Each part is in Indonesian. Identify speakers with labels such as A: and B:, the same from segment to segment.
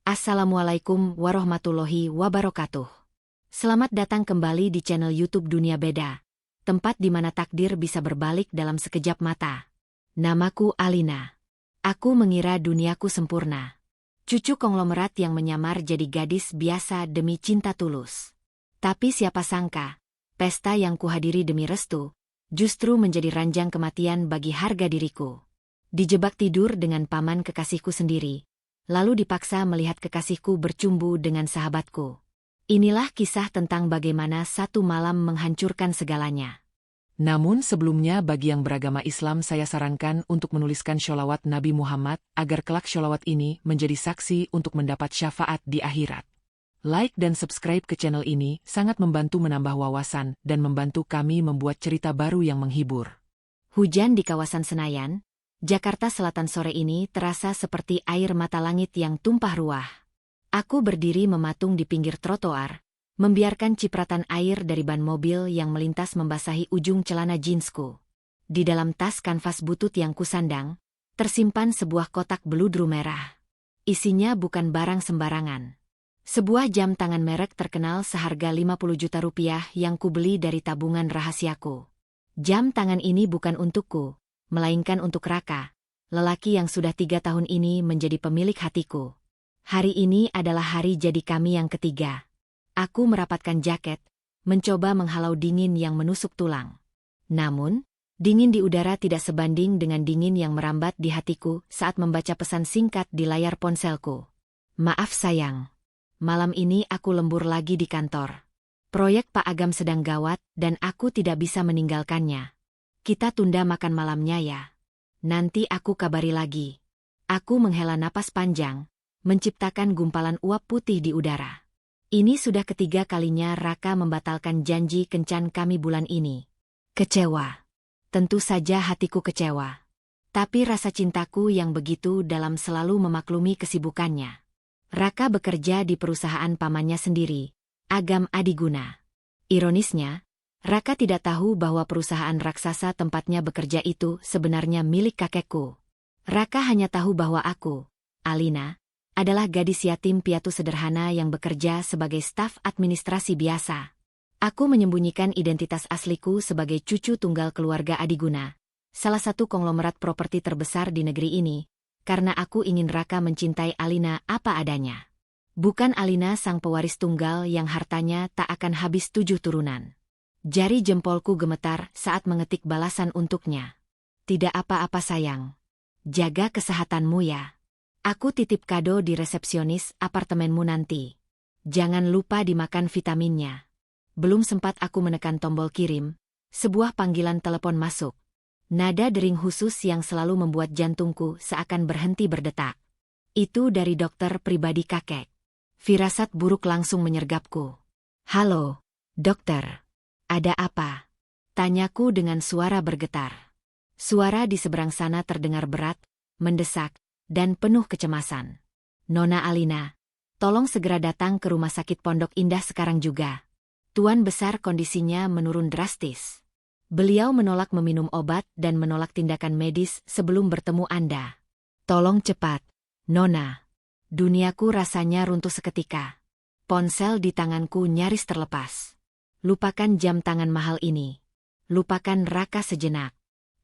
A: Assalamualaikum warahmatullahi wabarakatuh. Selamat datang kembali di channel YouTube Dunia Beda, tempat di mana takdir bisa berbalik dalam sekejap mata. Namaku Alina. Aku mengira duniaku sempurna. Cucu konglomerat yang menyamar jadi gadis biasa demi cinta tulus. Tapi siapa sangka, pesta yang kuhadiri demi restu, justru menjadi ranjang kematian bagi harga diriku. Dijebak tidur dengan paman kekasihku sendiri, lalu dipaksa melihat kekasihku bercumbu dengan sahabatku. Inilah kisah tentang bagaimana satu malam menghancurkan segalanya.
B: Namun sebelumnya bagi yang beragama Islam saya sarankan untuk menuliskan sholawat Nabi Muhammad agar kelak sholawat ini menjadi saksi untuk mendapat syafaat di akhirat. Like dan subscribe ke channel ini sangat membantu menambah wawasan dan membantu kami membuat cerita baru yang menghibur.
A: Hujan di kawasan Senayan, Jakarta Selatan sore ini terasa seperti air mata langit yang tumpah ruah. Aku berdiri mematung di pinggir trotoar, membiarkan cipratan air dari ban mobil yang melintas membasahi ujung celana jeansku. Di dalam tas kanvas butut yang kusandang, tersimpan sebuah kotak beludru merah. Isinya bukan barang sembarangan. Sebuah jam tangan merek terkenal seharga 50 juta rupiah yang kubeli dari tabungan rahasiaku. Jam tangan ini bukan untukku, melainkan untuk Raka, lelaki yang sudah 3 tahun ini menjadi pemilik hatiku. Hari ini adalah hari jadi kami yang ketiga. Aku merapatkan jaket, mencoba menghalau dingin yang menusuk tulang. Namun, dingin di udara tidak sebanding dengan dingin yang merambat di hatiku saat membaca pesan singkat di layar ponselku. Maaf sayang, malam ini aku lembur lagi di kantor. Proyek Pak Agam sedang gawat dan aku tidak bisa meninggalkannya. Kita tunda makan malamnya ya. Nanti aku kabari lagi. Aku menghela napas panjang, menciptakan gumpalan uap putih di udara. Ini sudah ketiga kalinya Raka membatalkan janji kencan kami bulan ini. Kecewa. Tentu saja hatiku kecewa. Tapi rasa cintaku yang begitu dalam selalu memaklumi kesibukannya. Raka bekerja di perusahaan pamannya sendiri, Agam Adiguna. Ironisnya, Raka tidak tahu bahwa perusahaan raksasa tempatnya bekerja itu sebenarnya milik kakekku. Raka hanya tahu bahwa aku, Alina, adalah gadis yatim piatu sederhana yang bekerja sebagai staf administrasi biasa. Aku menyembunyikan identitas asliku sebagai cucu tunggal keluarga Adiguna, salah satu konglomerat properti terbesar di negeri ini, karena aku ingin Raka mencintai Alina apa adanya. Bukan Alina sang pewaris tunggal yang hartanya tak akan habis 7 turunan. Jari jempolku gemetar saat mengetik balasan untuknya. Tidak apa-apa sayang. Jaga kesehatanmu ya. Aku titip kado di resepsionis apartemenmu nanti. Jangan lupa dimakan vitaminnya. Belum sempat aku menekan tombol kirim, sebuah panggilan telepon masuk. Nada dering khusus yang selalu membuat jantungku seakan berhenti berdetak. Itu dari dokter pribadi kakek. Firasat buruk langsung menyergapku. Halo, dokter. Ada apa? Tanyaku dengan suara bergetar. Suara di seberang sana terdengar berat, mendesak, dan penuh kecemasan. Nona Alina, tolong segera datang ke rumah sakit Pondok Indah sekarang juga. Tuan besar kondisinya menurun drastis. Beliau menolak meminum obat dan menolak tindakan medis sebelum bertemu Anda. Tolong cepat, Nona. Duniaku rasanya runtuh seketika. Ponsel di tanganku nyaris terlepas. Lupakan jam tangan mahal ini. Lupakan Raka sejenak.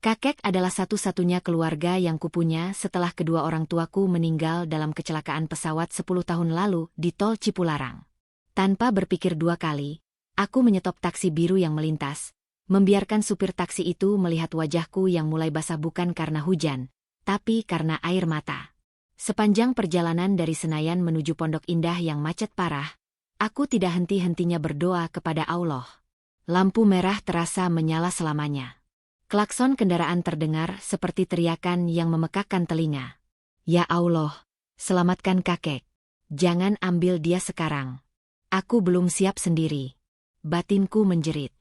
A: Kakek adalah satu-satunya keluarga yang kupunya setelah kedua orang tuaku meninggal dalam kecelakaan pesawat 10 tahun lalu di tol Cipularang. Tanpa berpikir 2 kali, aku menyetop taksi biru yang melintas, membiarkan supir taksi itu melihat wajahku yang mulai basah bukan karena hujan, tapi karena air mata. Sepanjang perjalanan dari Senayan menuju Pondok Indah yang macet parah, aku tidak henti-hentinya berdoa kepada Allah. Lampu merah terasa menyala selamanya. Klakson kendaraan terdengar seperti teriakan yang memekakkan telinga. Ya Allah, selamatkan kakek. Jangan ambil dia sekarang. Aku belum siap sendiri. Batinku menjerit.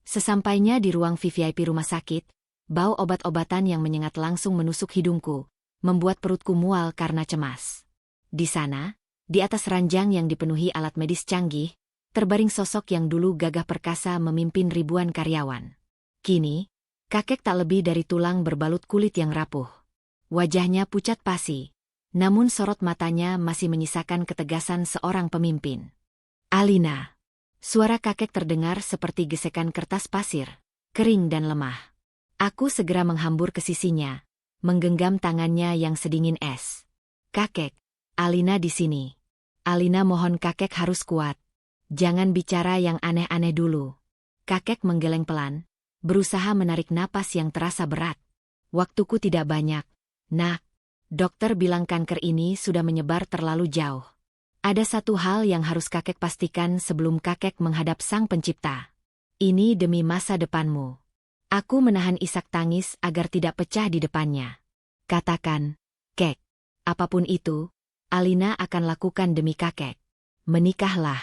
A: Sesampainya di ruang VVIP rumah sakit, bau obat-obatan yang menyengat langsung menusuk hidungku, membuat perutku mual karena cemas. Di sana, di atas ranjang yang dipenuhi alat medis canggih, terbaring sosok yang dulu gagah perkasa memimpin ribuan karyawan. Kini, kakek tak lebih dari tulang berbalut kulit yang rapuh. Wajahnya pucat pasi, namun sorot matanya masih menyisakan ketegasan seorang pemimpin. "Alina." Suara kakek terdengar seperti gesekan kertas pasir, kering dan lemah. Aku segera menghambur ke sisinya, menggenggam tangannya yang sedingin es. "Kakek, Alina di sini." "Alina, mohon kakek harus kuat. Jangan bicara yang aneh-aneh dulu." Kakek menggeleng pelan, berusaha menarik napas yang terasa berat. "Waktuku tidak banyak, Nak. Dokter bilang kanker ini sudah menyebar terlalu jauh. Ada satu hal yang harus kakek pastikan sebelum kakek menghadap Sang Pencipta. Ini demi masa depanmu." Aku menahan isak tangis agar tidak pecah di depannya. "Katakan, Kek. Apapun itu, Alina akan lakukan demi kakek." "Menikahlah,"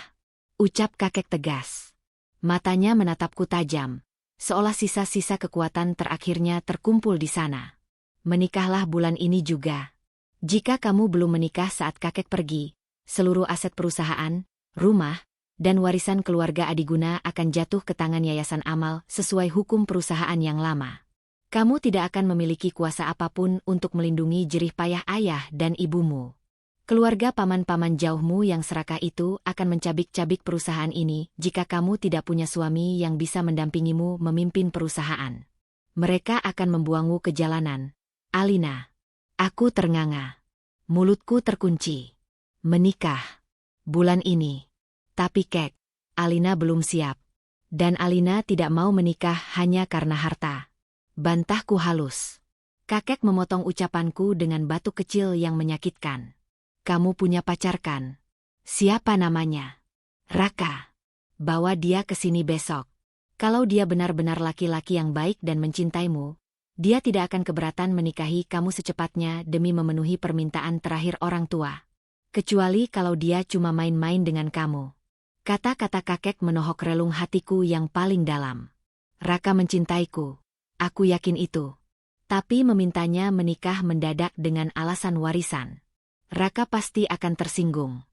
A: ucap kakek tegas. Matanya menatapku tajam, seolah sisa-sisa kekuatan terakhirnya terkumpul di sana. "Menikahlah bulan ini juga. Jika kamu belum menikah saat kakek pergi, seluruh aset perusahaan, rumah, dan warisan keluarga Adiguna akan jatuh ke tangan Yayasan Amal sesuai hukum perusahaan yang lama. Kamu tidak akan memiliki kuasa apapun untuk melindungi jerih payah ayah dan ibumu. Keluarga paman-paman jauhmu yang serakah itu akan mencabik-cabik perusahaan ini jika kamu tidak punya suami yang bisa mendampingimu memimpin perusahaan. Mereka akan membuangmu ke jalanan. Alina." Aku ternganga. Mulutku terkunci. "Menikah. Bulan ini. Tapi Kek, Alina belum siap. Dan Alina tidak mau menikah hanya karena harta." Bantahku halus. Kakek memotong ucapanku dengan batuk kecil yang menyakitkan. "Kamu punya pacar kan? Siapa namanya?" "Raka. Bawa dia ke sini besok. Kalau dia benar-benar laki-laki yang baik dan mencintaimu, dia tidak akan keberatan menikahi kamu secepatnya demi memenuhi permintaan terakhir orang tua. Kecuali kalau dia cuma main-main dengan kamu." Kata-kata kakek menohok relung hatiku yang paling dalam. Raka mencintaiku. Aku yakin itu. Tapi memintanya menikah mendadak dengan alasan warisan. Raka pasti akan tersinggung.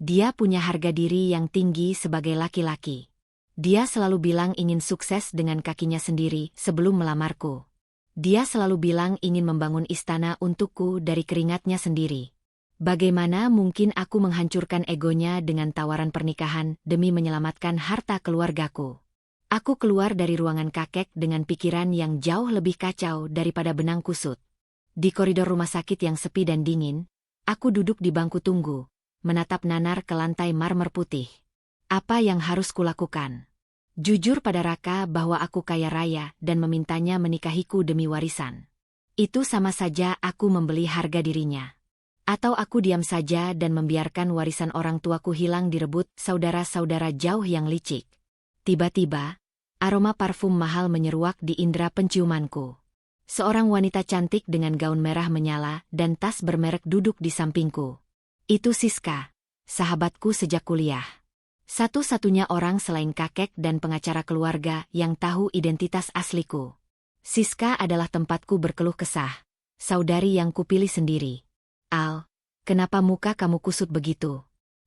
A: Dia punya harga diri yang tinggi sebagai laki-laki. Dia selalu bilang ingin sukses dengan kakinya sendiri sebelum melamarku. Dia selalu bilang ingin membangun istana untukku dari keringatnya sendiri. Bagaimana mungkin aku menghancurkan egonya dengan tawaran pernikahan demi menyelamatkan harta keluargaku? Aku keluar dari ruangan kakek dengan pikiran yang jauh lebih kacau daripada benang kusut. Di koridor rumah sakit yang sepi dan dingin, aku duduk di bangku tunggu, menatap nanar ke lantai marmer putih. Apa yang harus kulakukan? Jujur pada Raka bahwa aku kaya raya dan memintanya menikahiku demi warisan. Itu sama saja aku membeli harga dirinya. Atau aku diam saja dan membiarkan warisan orang tuaku hilang direbut saudara-saudara jauh yang licik. Tiba-tiba, aroma parfum mahal menyeruak di indera penciumanku. Seorang wanita cantik dengan gaun merah menyala dan tas bermerek duduk di sampingku. Itu Siska, sahabatku sejak kuliah. Satu-satunya orang selain kakek dan pengacara keluarga yang tahu identitas asliku. Siska adalah tempatku berkeluh kesah, saudari yang kupilih sendiri. "Al, kenapa muka kamu kusut begitu?"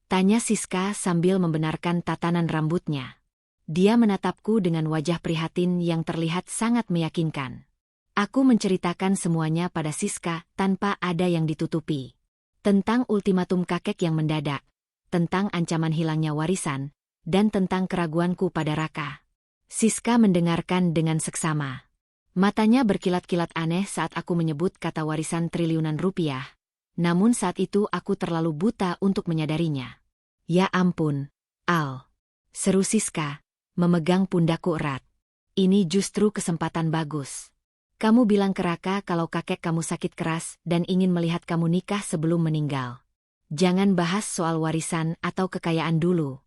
A: tanya Siska sambil membenarkan tatanan rambutnya. Dia menatapku dengan wajah prihatin yang terlihat sangat meyakinkan. Aku menceritakan semuanya pada Siska tanpa ada yang ditutupi. Tentang ultimatum kakek yang mendadak, tentang ancaman hilangnya warisan, dan tentang keraguanku pada Raka. Siska mendengarkan dengan seksama. Matanya berkilat-kilat aneh saat aku menyebut kata warisan triliunan rupiah. Namun saat itu aku terlalu buta untuk menyadarinya. "Ya ampun, Al," seru Siska, memegang pundakku erat. "Ini justru kesempatan bagus. Kamu bilang ke Raka kalau kakek kamu sakit keras dan ingin melihat kamu nikah sebelum meninggal. Jangan bahas soal warisan atau kekayaan dulu.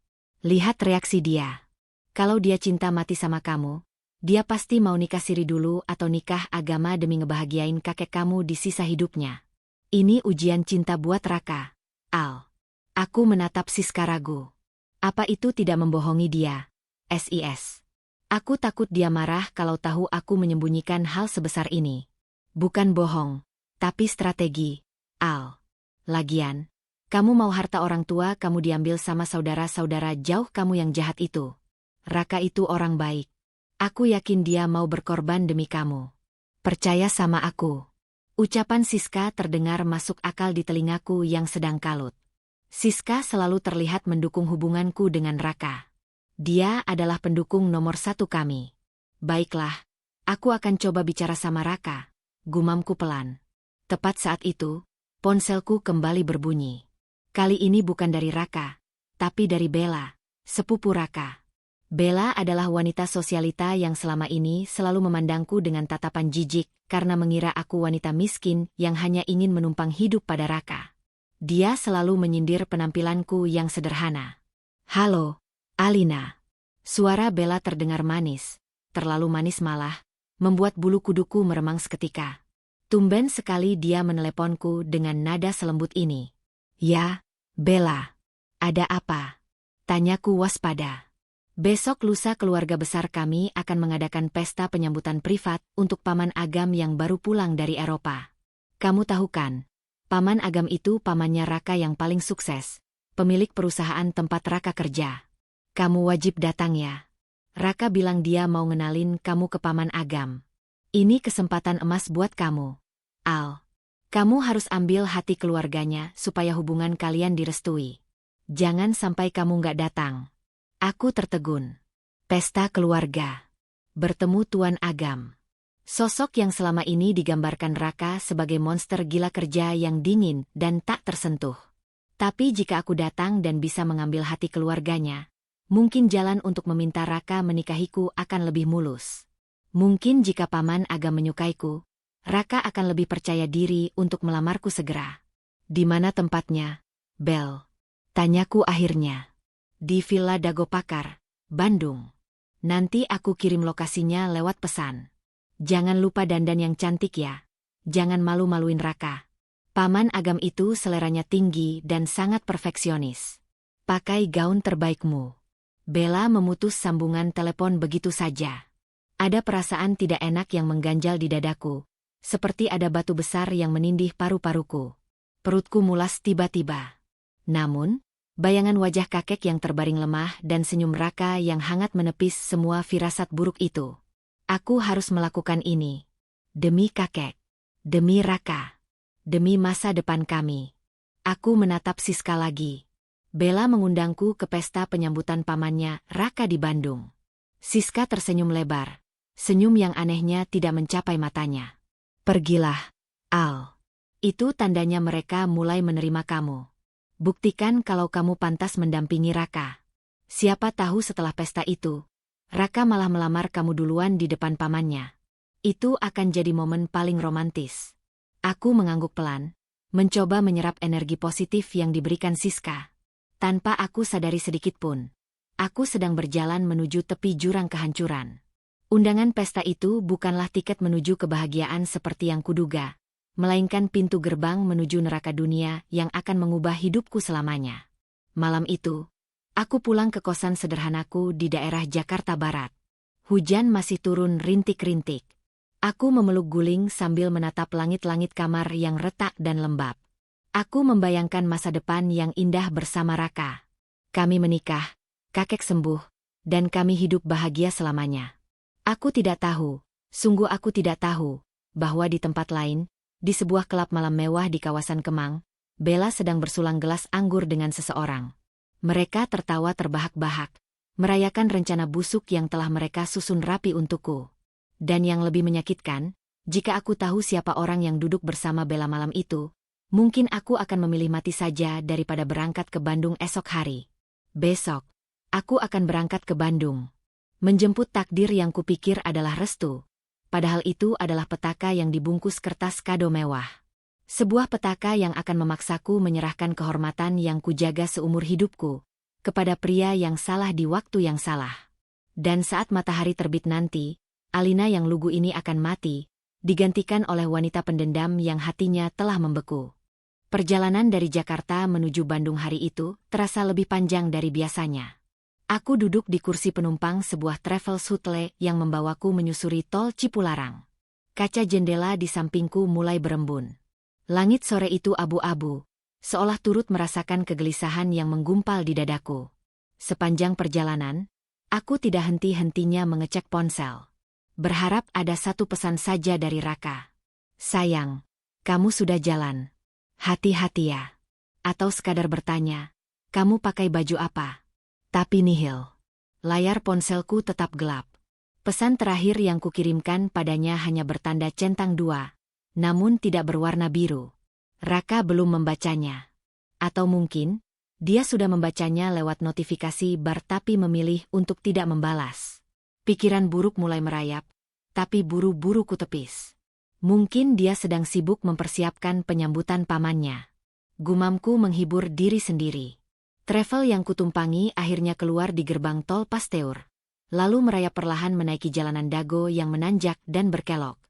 A: Lihat reaksi dia. Kalau dia cinta mati sama kamu, dia pasti mau nikah siri dulu atau nikah agama demi ngebahagiain kakek kamu di sisa hidupnya. Ini ujian cinta buat Raka, Al." Aku menatap Siska ragu. Apa itu tidak membohongi dia? SIS. Aku takut dia marah kalau tahu aku menyembunyikan hal sebesar ini. Bukan bohong, tapi strategi, Al. Lagian, kamu mau harta orang tua kamu diambil sama saudara-saudara jauh kamu yang jahat itu. Raka itu orang baik. Aku yakin dia mau berkorban demi kamu. Percaya sama aku. Ucapan Siska terdengar masuk akal di telingaku yang sedang kalut. Siska selalu terlihat mendukung hubunganku dengan Raka. Dia adalah pendukung nomor 1 kami. Baiklah, aku akan coba bicara sama Raka, gumamku pelan. Tepat saat itu, ponselku kembali berbunyi. Kali ini bukan dari Raka, tapi dari Bella, sepupu Raka. Bella adalah wanita sosialita yang selama ini selalu memandangku dengan tatapan jijik karena mengira aku wanita miskin yang hanya ingin menumpang hidup pada Raka. Dia selalu menyindir penampilanku yang sederhana. "Halo, Alina." Suara Bella terdengar manis, terlalu manis malah, membuat bulu kuduku meremang seketika. Tumben sekali dia meneleponku dengan nada selembut ini. "Ya, Bella. Ada apa?" tanyaku waspada. "Besok lusa keluarga besar kami akan mengadakan pesta penyambutan privat untuk Paman Agam yang baru pulang dari Eropa. Kamu tahu kan, Paman Agam itu pamannya Raka yang paling sukses, pemilik perusahaan tempat Raka kerja. Kamu wajib datang ya. Raka bilang dia mau ngenalin kamu ke Paman Agam. Ini kesempatan emas buat kamu, Al. Kamu harus ambil hati keluarganya supaya hubungan kalian direstui. Jangan sampai kamu nggak datang." Aku tertegun. Pesta keluarga. Bertemu Tuan Agam. Sosok yang selama ini digambarkan Raka sebagai monster gila kerja yang dingin dan tak tersentuh. Tapi jika aku datang dan bisa mengambil hati keluarganya, mungkin jalan untuk meminta Raka menikahiku akan lebih mulus. Mungkin jika Paman Agam menyukaiku, Raka akan lebih percaya diri untuk melamarku segera. "Di mana tempatnya, Bel?" tanyaku akhirnya. "Di Villa Dago Pakar, Bandung. Nanti aku kirim lokasinya lewat pesan. Jangan lupa dandan yang cantik ya. Jangan malu-maluin Raka. Paman Agam itu seleranya tinggi dan sangat perfeksionis. Pakai gaun terbaikmu." Bella memutus sambungan telepon begitu saja. Ada perasaan tidak enak yang mengganjal di dadaku, seperti ada batu besar yang menindih paru-paruku. Perutku mulas tiba-tiba. Namun, bayangan wajah kakek yang terbaring lemah dan senyum Raka yang hangat menepis semua firasat buruk itu. Aku harus melakukan ini. Demi kakek. Demi Raka. Demi masa depan kami. Aku menatap Siska lagi. Bella mengundangku ke pesta penyambutan pamannya Raka di Bandung. Siska tersenyum lebar. Senyum yang anehnya tidak mencapai matanya. "Pergilah, Al. Itu tandanya mereka mulai menerima kamu. Buktikan kalau kamu pantas mendampingi Raka. Siapa tahu setelah pesta itu, Raka malah melamar kamu duluan di depan pamannya. Itu akan jadi momen paling romantis." Aku mengangguk pelan, mencoba menyerap energi positif yang diberikan Siska. Tanpa aku sadari sedikit pun, aku sedang berjalan menuju tepi jurang kehancuran. Undangan pesta itu bukanlah tiket menuju kebahagiaan seperti yang kuduga, melainkan pintu gerbang menuju neraka dunia yang akan mengubah hidupku selamanya. Malam itu, aku pulang ke kosan sederhanaku di daerah Jakarta Barat. Hujan masih turun rintik-rintik. Aku memeluk guling sambil menatap langit-langit kamar yang retak dan lembab. Aku membayangkan masa depan yang indah bersama Raka. Kami menikah, kakek sembuh, dan kami hidup bahagia selamanya. Aku tidak tahu, sungguh aku tidak tahu, bahwa di tempat lain, di sebuah klub malam mewah di kawasan Kemang, Bella sedang bersulang gelas anggur dengan seseorang. Mereka tertawa terbahak-bahak, merayakan rencana busuk yang telah mereka susun rapi untukku. Dan yang lebih menyakitkan, jika aku tahu siapa orang yang duduk bersama Bella malam itu, mungkin aku akan memilih mati saja daripada berangkat ke Bandung esok hari. Besok, aku akan berangkat ke Bandung. Menjemput takdir yang kupikir adalah restu. Padahal itu adalah petaka yang dibungkus kertas kado mewah. Sebuah petaka yang akan memaksaku menyerahkan kehormatan yang kujaga seumur hidupku kepada pria yang salah di waktu yang salah. Dan saat matahari terbit nanti, Alina yang lugu ini akan mati, digantikan oleh wanita pendendam yang hatinya telah membeku. Perjalanan dari Jakarta menuju Bandung hari itu terasa lebih panjang dari biasanya. Aku duduk di kursi penumpang sebuah travel shuttle yang membawaku menyusuri tol Cipularang. Kaca jendela di sampingku mulai berembun. Langit sore itu abu-abu, seolah turut merasakan kegelisahan yang menggumpal di dadaku. Sepanjang perjalanan, aku tidak henti-hentinya mengecek ponsel. Berharap ada satu pesan saja dari Raka. "Sayang, kamu sudah jalan. Hati-hati ya. Atau sekadar bertanya, kamu pakai baju apa? Tapi nihil. Layar ponselku tetap gelap. Pesan terakhir yang kukirimkan padanya hanya bertanda centang 2, namun tidak berwarna biru. Raka belum membacanya. Atau mungkin, dia sudah membacanya lewat notifikasi bar tapi memilih untuk tidak membalas. Pikiran buruk mulai merayap, tapi buru-buru kutepis. Mungkin dia sedang sibuk mempersiapkan penyambutan pamannya. Gumamku menghibur diri sendiri. Travel yang kutumpangi akhirnya keluar di gerbang tol Pasteur. Lalu merayap perlahan menaiki jalanan Dago yang menanjak dan berkelok.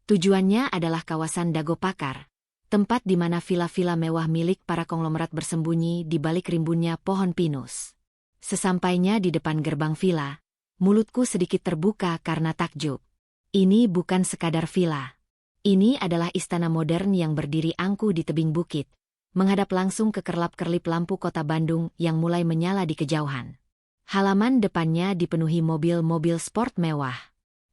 A: Tujuannya adalah kawasan Dago Pakar, tempat di mana vila-vila mewah milik para konglomerat bersembunyi di balik rimbunnya pohon pinus. Sesampainya di depan gerbang vila, mulutku sedikit terbuka karena takjub. Ini bukan sekadar vila. Ini adalah istana modern yang berdiri angkuh di tebing bukit, menghadap langsung ke kerlap-kerlip lampu kota Bandung yang mulai menyala di kejauhan. Halaman depannya dipenuhi mobil-mobil sport mewah.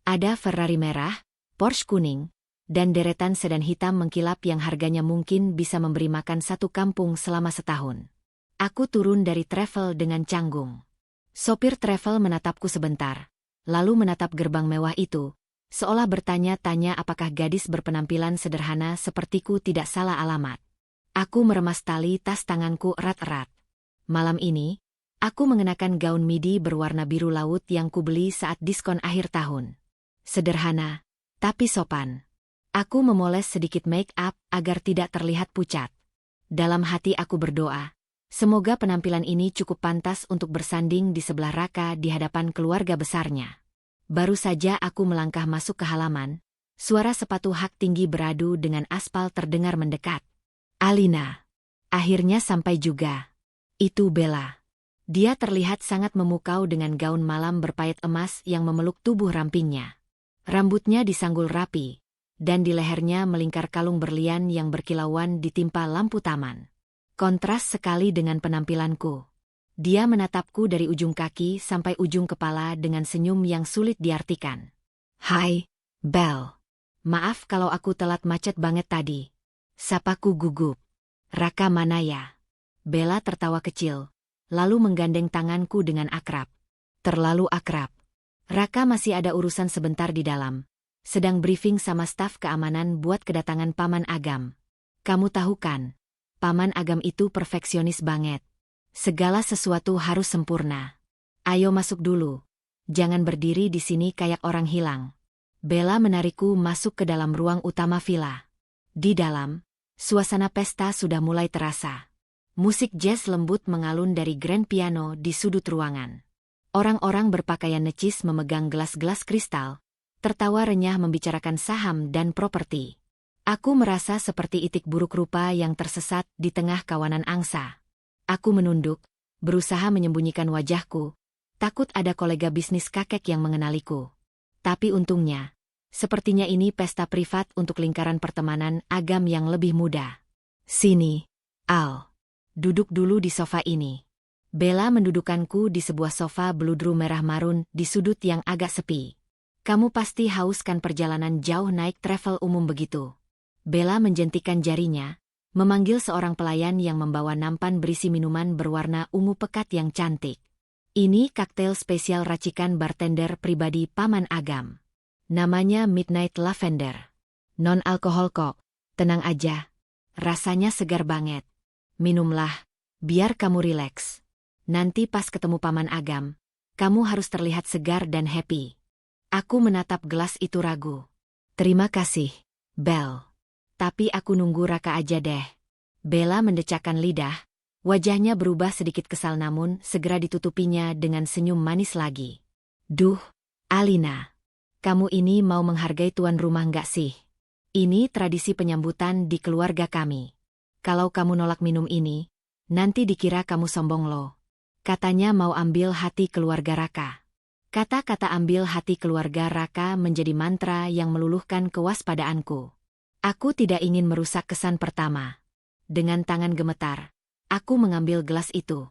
A: Ada Ferrari merah, Porsche kuning, dan deretan sedan hitam mengkilap yang harganya mungkin bisa memberi makan satu kampung selama setahun. Aku turun dari travel dengan canggung. Sopir travel menatapku sebentar, lalu menatap gerbang mewah itu, seolah bertanya-tanya apakah gadis berpenampilan sederhana sepertiku tidak salah alamat. Aku meremas tali tas tanganku erat-erat. Malam ini, aku mengenakan gaun midi berwarna biru laut yang kubeli saat diskon akhir tahun. Sederhana, tapi sopan. Aku memoles sedikit make up agar tidak terlihat pucat. Dalam hati aku berdoa, semoga penampilan ini cukup pantas untuk bersanding di sebelah Raka di hadapan keluarga besarnya. Baru saja aku melangkah masuk ke halaman, suara sepatu hak tinggi beradu dengan aspal terdengar mendekat. Alina. Akhirnya sampai juga. Itu Bella. Dia terlihat sangat memukau dengan gaun malam berpayet emas yang memeluk tubuh rampingnya. Rambutnya disanggul rapi, dan di lehernya melingkar kalung berlian yang berkilauan ditimpa lampu taman. Kontras sekali dengan penampilanku. Dia menatapku dari ujung kaki sampai ujung kepala dengan senyum yang sulit diartikan. Hai, Belle. Maaf kalau aku telat macet banget tadi. Sapaku gugup. Raka mana ya? Bella tertawa kecil, lalu menggandeng tanganku dengan akrab. Terlalu akrab. Raka masih ada urusan sebentar di dalam. Sedang briefing sama staf keamanan buat kedatangan Paman Agam. Kamu tahu kan, Paman Agam itu perfeksionis banget. Segala sesuatu harus sempurna. Ayo masuk dulu. Jangan berdiri di sini kayak orang hilang. Bella menarikku masuk ke dalam ruang utama villa. Di dalam, suasana pesta sudah mulai terasa. Musik jazz lembut mengalun dari grand piano di sudut ruangan. Orang-orang berpakaian necis memegang gelas-gelas kristal, tertawa renyah membicarakan saham dan properti. Aku merasa seperti itik buruk rupa yang tersesat di tengah kawanan angsa. Aku menunduk, berusaha menyembunyikan wajahku, takut ada kolega bisnis kakek yang mengenaliku. Tapi untungnya, sepertinya ini pesta privat untuk lingkaran pertemanan Agam yang lebih muda. Sini, Al. Duduk dulu di sofa ini. Bella mendudukanku di sebuah sofa beludru merah marun di sudut yang agak sepi. Kamu pasti haus kan perjalanan jauh naik travel umum begitu. Bella menjentikan jarinya, memanggil seorang pelayan yang membawa nampan berisi minuman berwarna ungu pekat yang cantik. Ini koktail spesial racikan bartender pribadi Paman Agam. Namanya Midnight Lavender. Non-alkohol kok, tenang aja. Rasanya segar banget. Minumlah, biar kamu rileks. Nanti pas ketemu Paman Agam, kamu harus terlihat segar dan happy. Aku menatap gelas itu ragu. Terima kasih, Belle. Tapi aku nunggu Raka aja deh. Bella mendecakkan lidah, wajahnya berubah sedikit kesal namun segera ditutupinya dengan senyum manis lagi. Duh, Alina. Kamu ini mau menghargai tuan rumah nggak sih? Ini tradisi penyambutan di keluarga kami. Kalau kamu nolak minum ini, nanti dikira kamu sombong loh. Katanya mau ambil hati keluarga Raka. Kata-kata ambil hati keluarga Raka menjadi mantra yang meluluhkan kewaspadaanku. Aku tidak ingin merusak kesan pertama. Dengan tangan gemetar, aku mengambil gelas itu.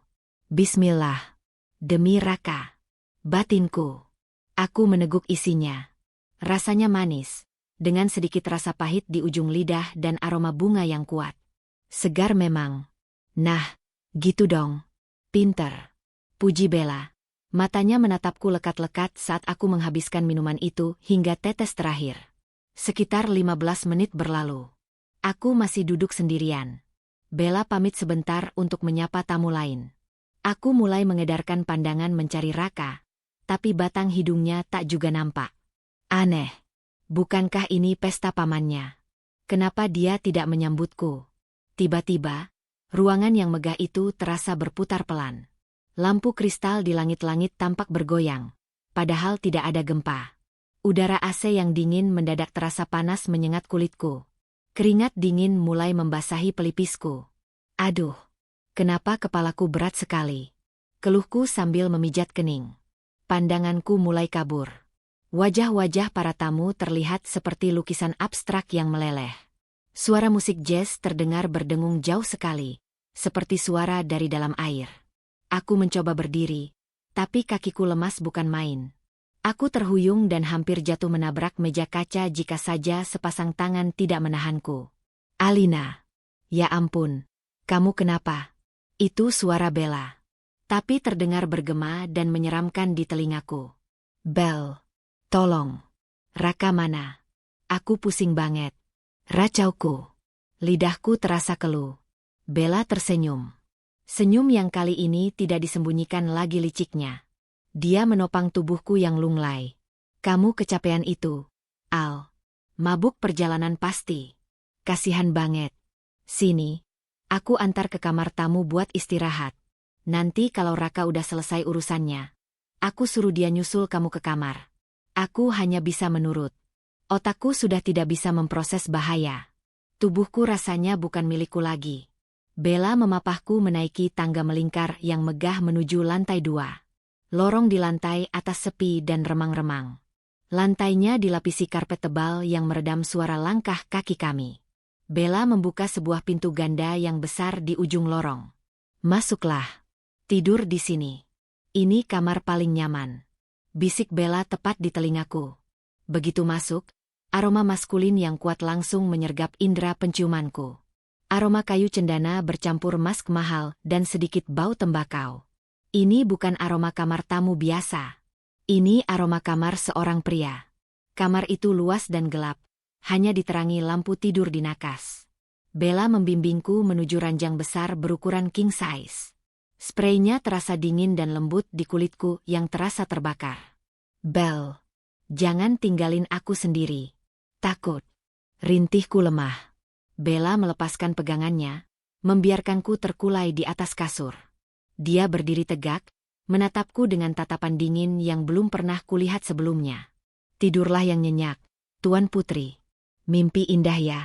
A: Bismillah. Demi Raka. Batinku. Aku meneguk isinya. Rasanya manis, dengan sedikit rasa pahit di ujung lidah dan aroma bunga yang kuat. Segar memang. Nah, gitu dong. Pinter. Puji Bella. Matanya menatapku lekat-lekat saat aku menghabiskan minuman itu hingga tetes terakhir. Sekitar 15 menit berlalu. Aku masih duduk sendirian. Bella pamit sebentar untuk menyapa tamu lain. Aku mulai mengedarkan pandangan mencari Raka, tapi batang hidungnya tak juga nampak. Aneh. Bukankah ini pesta pamannya? Kenapa dia tidak menyambutku? Tiba-tiba, ruangan yang megah itu terasa berputar pelan. Lampu kristal di langit-langit tampak bergoyang, padahal tidak ada gempa. Udara AC yang dingin mendadak terasa panas menyengat kulitku. Keringat dingin mulai membasahi pelipisku. Aduh, kenapa kepalaku berat sekali? Keluhku sambil memijat kening. Pandanganku mulai kabur. Wajah-wajah para tamu terlihat seperti lukisan abstrak yang meleleh. Suara musik jazz terdengar berdengung jauh sekali, seperti suara dari dalam air. Aku mencoba berdiri, tapi kakiku lemas bukan main. Aku terhuyung dan hampir jatuh menabrak meja kaca jika saja sepasang tangan tidak menahanku. Alina. Ya ampun, kamu kenapa? Itu suara Bella. Tapi terdengar bergema dan menyeramkan di telingaku. Bel, tolong. Raka mana? Aku pusing banget. Racauku. Lidahku terasa keluh. Bella tersenyum. Senyum yang kali ini tidak disembunyikan lagi liciknya. Dia menopang tubuhku yang lunglai. Kamu kecapean itu, Al. Mabuk perjalanan pasti. Kasihan banget. Sini, aku antar ke kamar tamu buat istirahat. Nanti kalau Raka udah selesai urusannya, aku suruh dia nyusul kamu ke kamar. Aku hanya bisa menurut. Otakku sudah tidak bisa memproses bahaya. Tubuhku rasanya bukan milikku lagi. Bella memapahku menaiki tangga melingkar yang megah menuju lantai 2. Lorong di lantai atas sepi dan remang-remang. Lantainya dilapisi karpet tebal yang meredam suara langkah kaki kami. Bella membuka sebuah pintu ganda yang besar di ujung lorong. Masuklah. Tidur di sini. Ini kamar paling nyaman. Bisik Bella tepat di telingaku. Begitu masuk, aroma maskulin yang kuat langsung menyergap indera penciumanku. Aroma kayu cendana bercampur mask mahal dan sedikit bau tembakau. Ini bukan aroma kamar tamu biasa. Ini aroma kamar seorang pria. Kamar itu luas dan gelap, hanya diterangi lampu tidur di nakas. Bella membimbingku menuju ranjang besar berukuran king size. Spraynya terasa dingin dan lembut di kulitku yang terasa terbakar. Bel, jangan tinggalin aku sendiri. Takut. Rintihku lemah. Bella melepaskan pegangannya, membiarkanku terkulai di atas kasur. Dia berdiri tegak, menatapku dengan tatapan dingin yang belum pernah kulihat sebelumnya. Tidurlah yang nyenyak, Tuan Putri. Mimpi indah ya.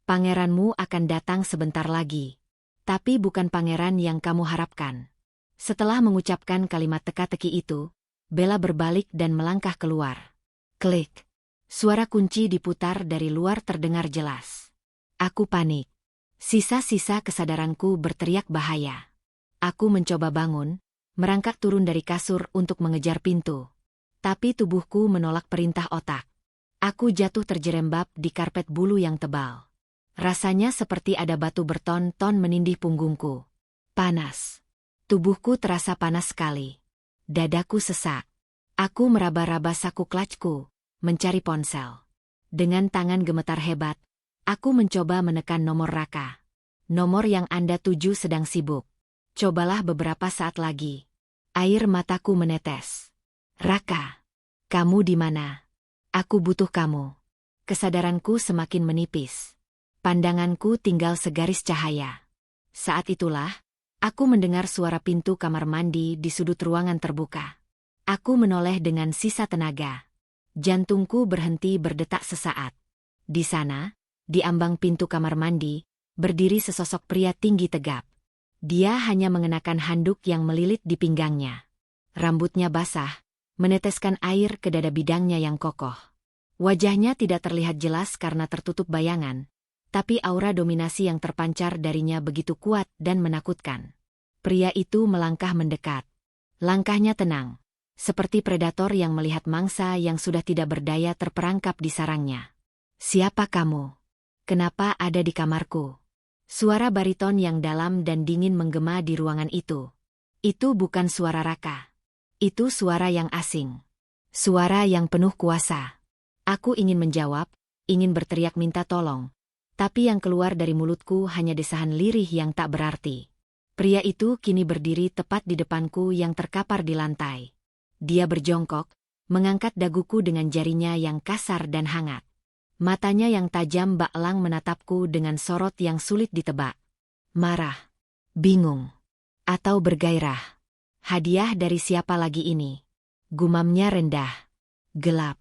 A: Pangeranmu akan datang sebentar lagi. Tapi bukan pangeran yang kamu harapkan. Setelah mengucapkan kalimat teka-teki itu, Bella berbalik dan melangkah keluar. Klik. Suara kunci diputar dari luar terdengar jelas. Aku panik. Sisa-sisa kesadaranku berteriak bahaya. Aku mencoba bangun, merangkak turun dari kasur untuk mengejar pintu. Tapi tubuhku menolak perintah otak. Aku jatuh terjerembab di karpet bulu yang tebal. Rasanya seperti ada batu berton-ton menindih punggungku. Panas. Tubuhku terasa panas sekali. Dadaku sesak. Aku meraba-raba saku clutchku, mencari ponsel. Dengan tangan gemetar hebat, aku mencoba menekan nomor Raka. Nomor yang Anda tuju sedang sibuk. Cobalah beberapa saat lagi. Air mataku menetes. Raka, kamu di mana? Aku butuh kamu. Kesadaranku semakin menipis. Pandanganku tinggal segaris cahaya. Saat itulah, aku mendengar suara pintu kamar mandi di sudut ruangan terbuka. Aku menoleh dengan sisa tenaga. Jantungku berhenti berdetak sesaat. Di sana, di ambang pintu kamar mandi, berdiri sesosok pria tinggi tegap. Dia hanya mengenakan handuk yang melilit di pinggangnya. Rambutnya basah, meneteskan air ke dada bidangnya yang kokoh. Wajahnya tidak terlihat jelas karena tertutup bayangan, tapi aura dominasi yang terpancar darinya begitu kuat dan menakutkan. Pria itu melangkah mendekat. Langkahnya tenang, seperti predator yang melihat mangsa yang sudah tidak berdaya terperangkap di sarangnya. Siapa kamu? Kenapa ada di kamarku? Suara bariton yang dalam dan dingin menggema di ruangan itu. Itu bukan suara Raka. Itu suara yang asing. Suara yang penuh kuasa. Aku ingin menjawab, ingin berteriak minta tolong. Tapi yang keluar dari mulutku hanya desahan lirih yang tak berarti. Pria itu kini berdiri tepat di depanku yang terkapar di lantai. Dia berjongkok, mengangkat daguku dengan jarinya yang kasar dan hangat. Matanya yang tajam bak elang menatapku dengan sorot yang sulit ditebak. Marah, bingung, atau bergairah. Hadiah dari siapa lagi ini? Gumamnya rendah, gelap.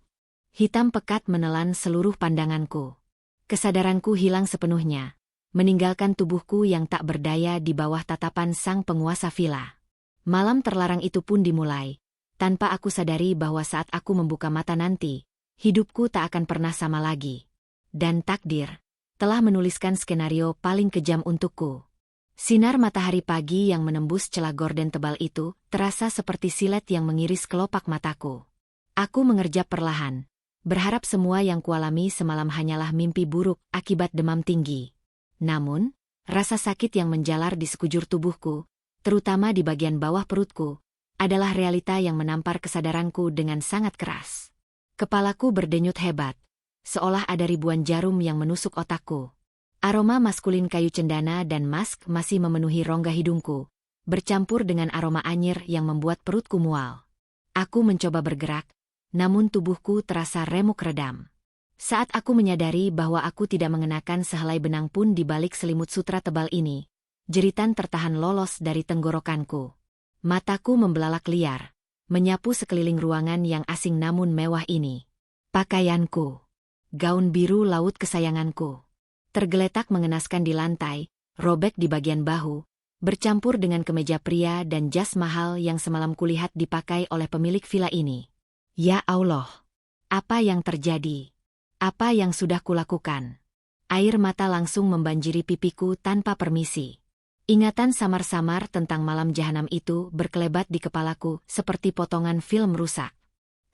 A: Hitam pekat menelan seluruh pandanganku. Kesadaranku hilang sepenuhnya, meninggalkan tubuhku yang tak berdaya di bawah tatapan sang penguasa villa. Malam terlarang itu pun dimulai, tanpa aku sadari bahwa saat aku membuka mata nanti, hidupku tak akan pernah sama lagi. Dan takdir telah menuliskan skenario paling kejam untukku. Sinar matahari pagi yang menembus celah gorden tebal itu terasa seperti silet yang mengiris kelopak mataku. Aku mengerjap perlahan, berharap semua yang kualami semalam hanyalah mimpi buruk akibat demam tinggi. Namun, rasa sakit yang menjalar di sekujur tubuhku, terutama di bagian bawah perutku, adalah realita yang menampar kesadaranku dengan sangat keras. Kepalaku berdenyut hebat, seolah ada ribuan jarum yang menusuk otakku. Aroma maskulin kayu cendana dan mask masih memenuhi rongga hidungku, bercampur dengan aroma anyir yang membuat perutku mual. Aku mencoba bergerak, namun tubuhku terasa remuk redam. Saat aku menyadari bahwa aku tidak mengenakan sehelai benang pun di balik selimut sutra tebal ini, jeritan tertahan lolos dari tenggorokanku. Mataku membelalak liar, menyapu sekeliling ruangan yang asing namun mewah ini. Pakaianku, gaun biru laut kesayanganku, tergeletak mengenaskan di lantai, robek di bagian bahu, bercampur dengan kemeja pria dan jas mahal yang semalam kulihat dipakai oleh pemilik villa ini. Ya Allah, apa yang terjadi? Apa yang sudah kulakukan? Air mata langsung membanjiri pipiku tanpa permisi. Ingatan samar-samar tentang malam jahanam itu berkelebat di kepalaku seperti potongan film rusak.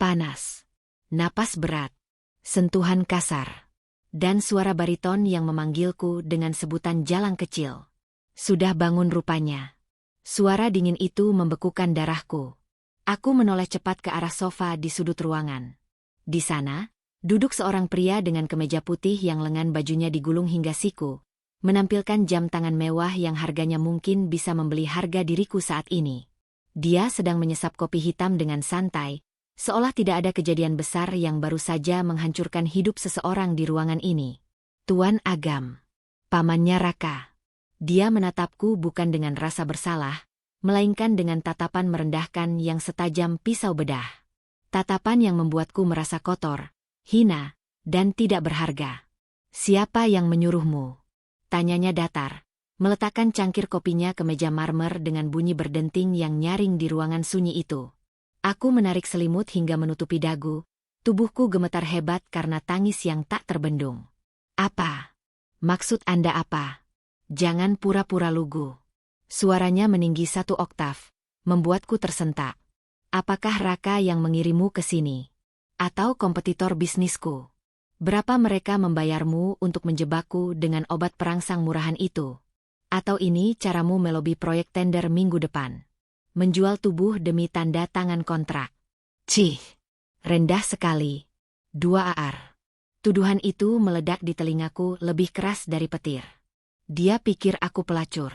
A: Panas, napas berat, sentuhan kasar, dan suara bariton yang memanggilku dengan sebutan jalang kecil. Sudah bangun rupanya. Suara dingin itu membekukan darahku. Aku menoleh cepat ke arah sofa di sudut ruangan. Di sana, duduk seorang pria dengan kemeja putih yang lengan bajunya digulung hingga siku, menampilkan jam tangan mewah yang harganya mungkin bisa membeli harga diriku saat ini. Dia sedang menyesap kopi hitam dengan santai, seolah tidak ada kejadian besar yang baru saja menghancurkan hidup seseorang di ruangan ini. Tuan Agam, pamannya Raka. Dia menatapku bukan dengan rasa bersalah, melainkan dengan tatapan merendahkan yang setajam pisau bedah. Tatapan yang membuatku merasa kotor, hina, dan tidak berharga. Siapa yang menyuruhmu? Tanyanya datar, meletakkan cangkir kopinya ke meja marmer dengan bunyi berdenting yang nyaring di ruangan sunyi itu. Aku menarik selimut hingga menutupi dagu, tubuhku gemetar hebat karena tangis yang tak terbendung. Apa? Maksud Anda apa? Jangan pura-pura lugu. Suaranya meninggi 1 oktav, membuatku tersentak. Apakah Raka yang mengirimu ke sini? Atau kompetitor bisnisku? Berapa mereka membayarmu untuk menjebakku dengan obat perangsang murahan itu? Atau ini caramu melobi proyek tender minggu depan? Menjual tubuh demi tanda tangan kontrak. Cih, rendah sekali. 2 aar. Tuduhan itu meledak di telingaku lebih keras dari petir. Dia pikir aku pelacur.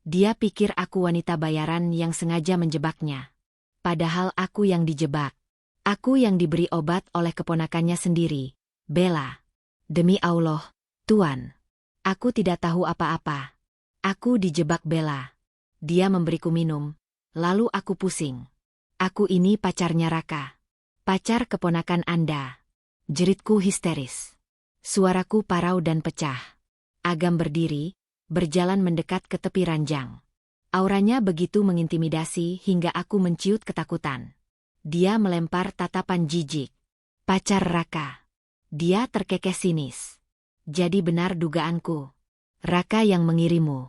A: Dia pikir aku wanita bayaran yang sengaja menjebaknya. Padahal aku yang dijebak. Aku yang diberi obat oleh keponakannya sendiri, Bella. Demi Allah, Tuan. Aku tidak tahu apa-apa. Aku dijebak Bella. Dia memberiku minum, lalu aku pusing. Aku ini pacarnya Raka. Pacar keponakan Anda. Jeritku histeris. Suaraku parau dan pecah. Agam berdiri, berjalan mendekat ke tepi ranjang. Auranya begitu mengintimidasi hingga aku menciut ketakutan. Dia melempar tatapan jijik. Pacar Raka. Dia terkekeh sinis. Jadi benar dugaanku. Raka yang mengirimu.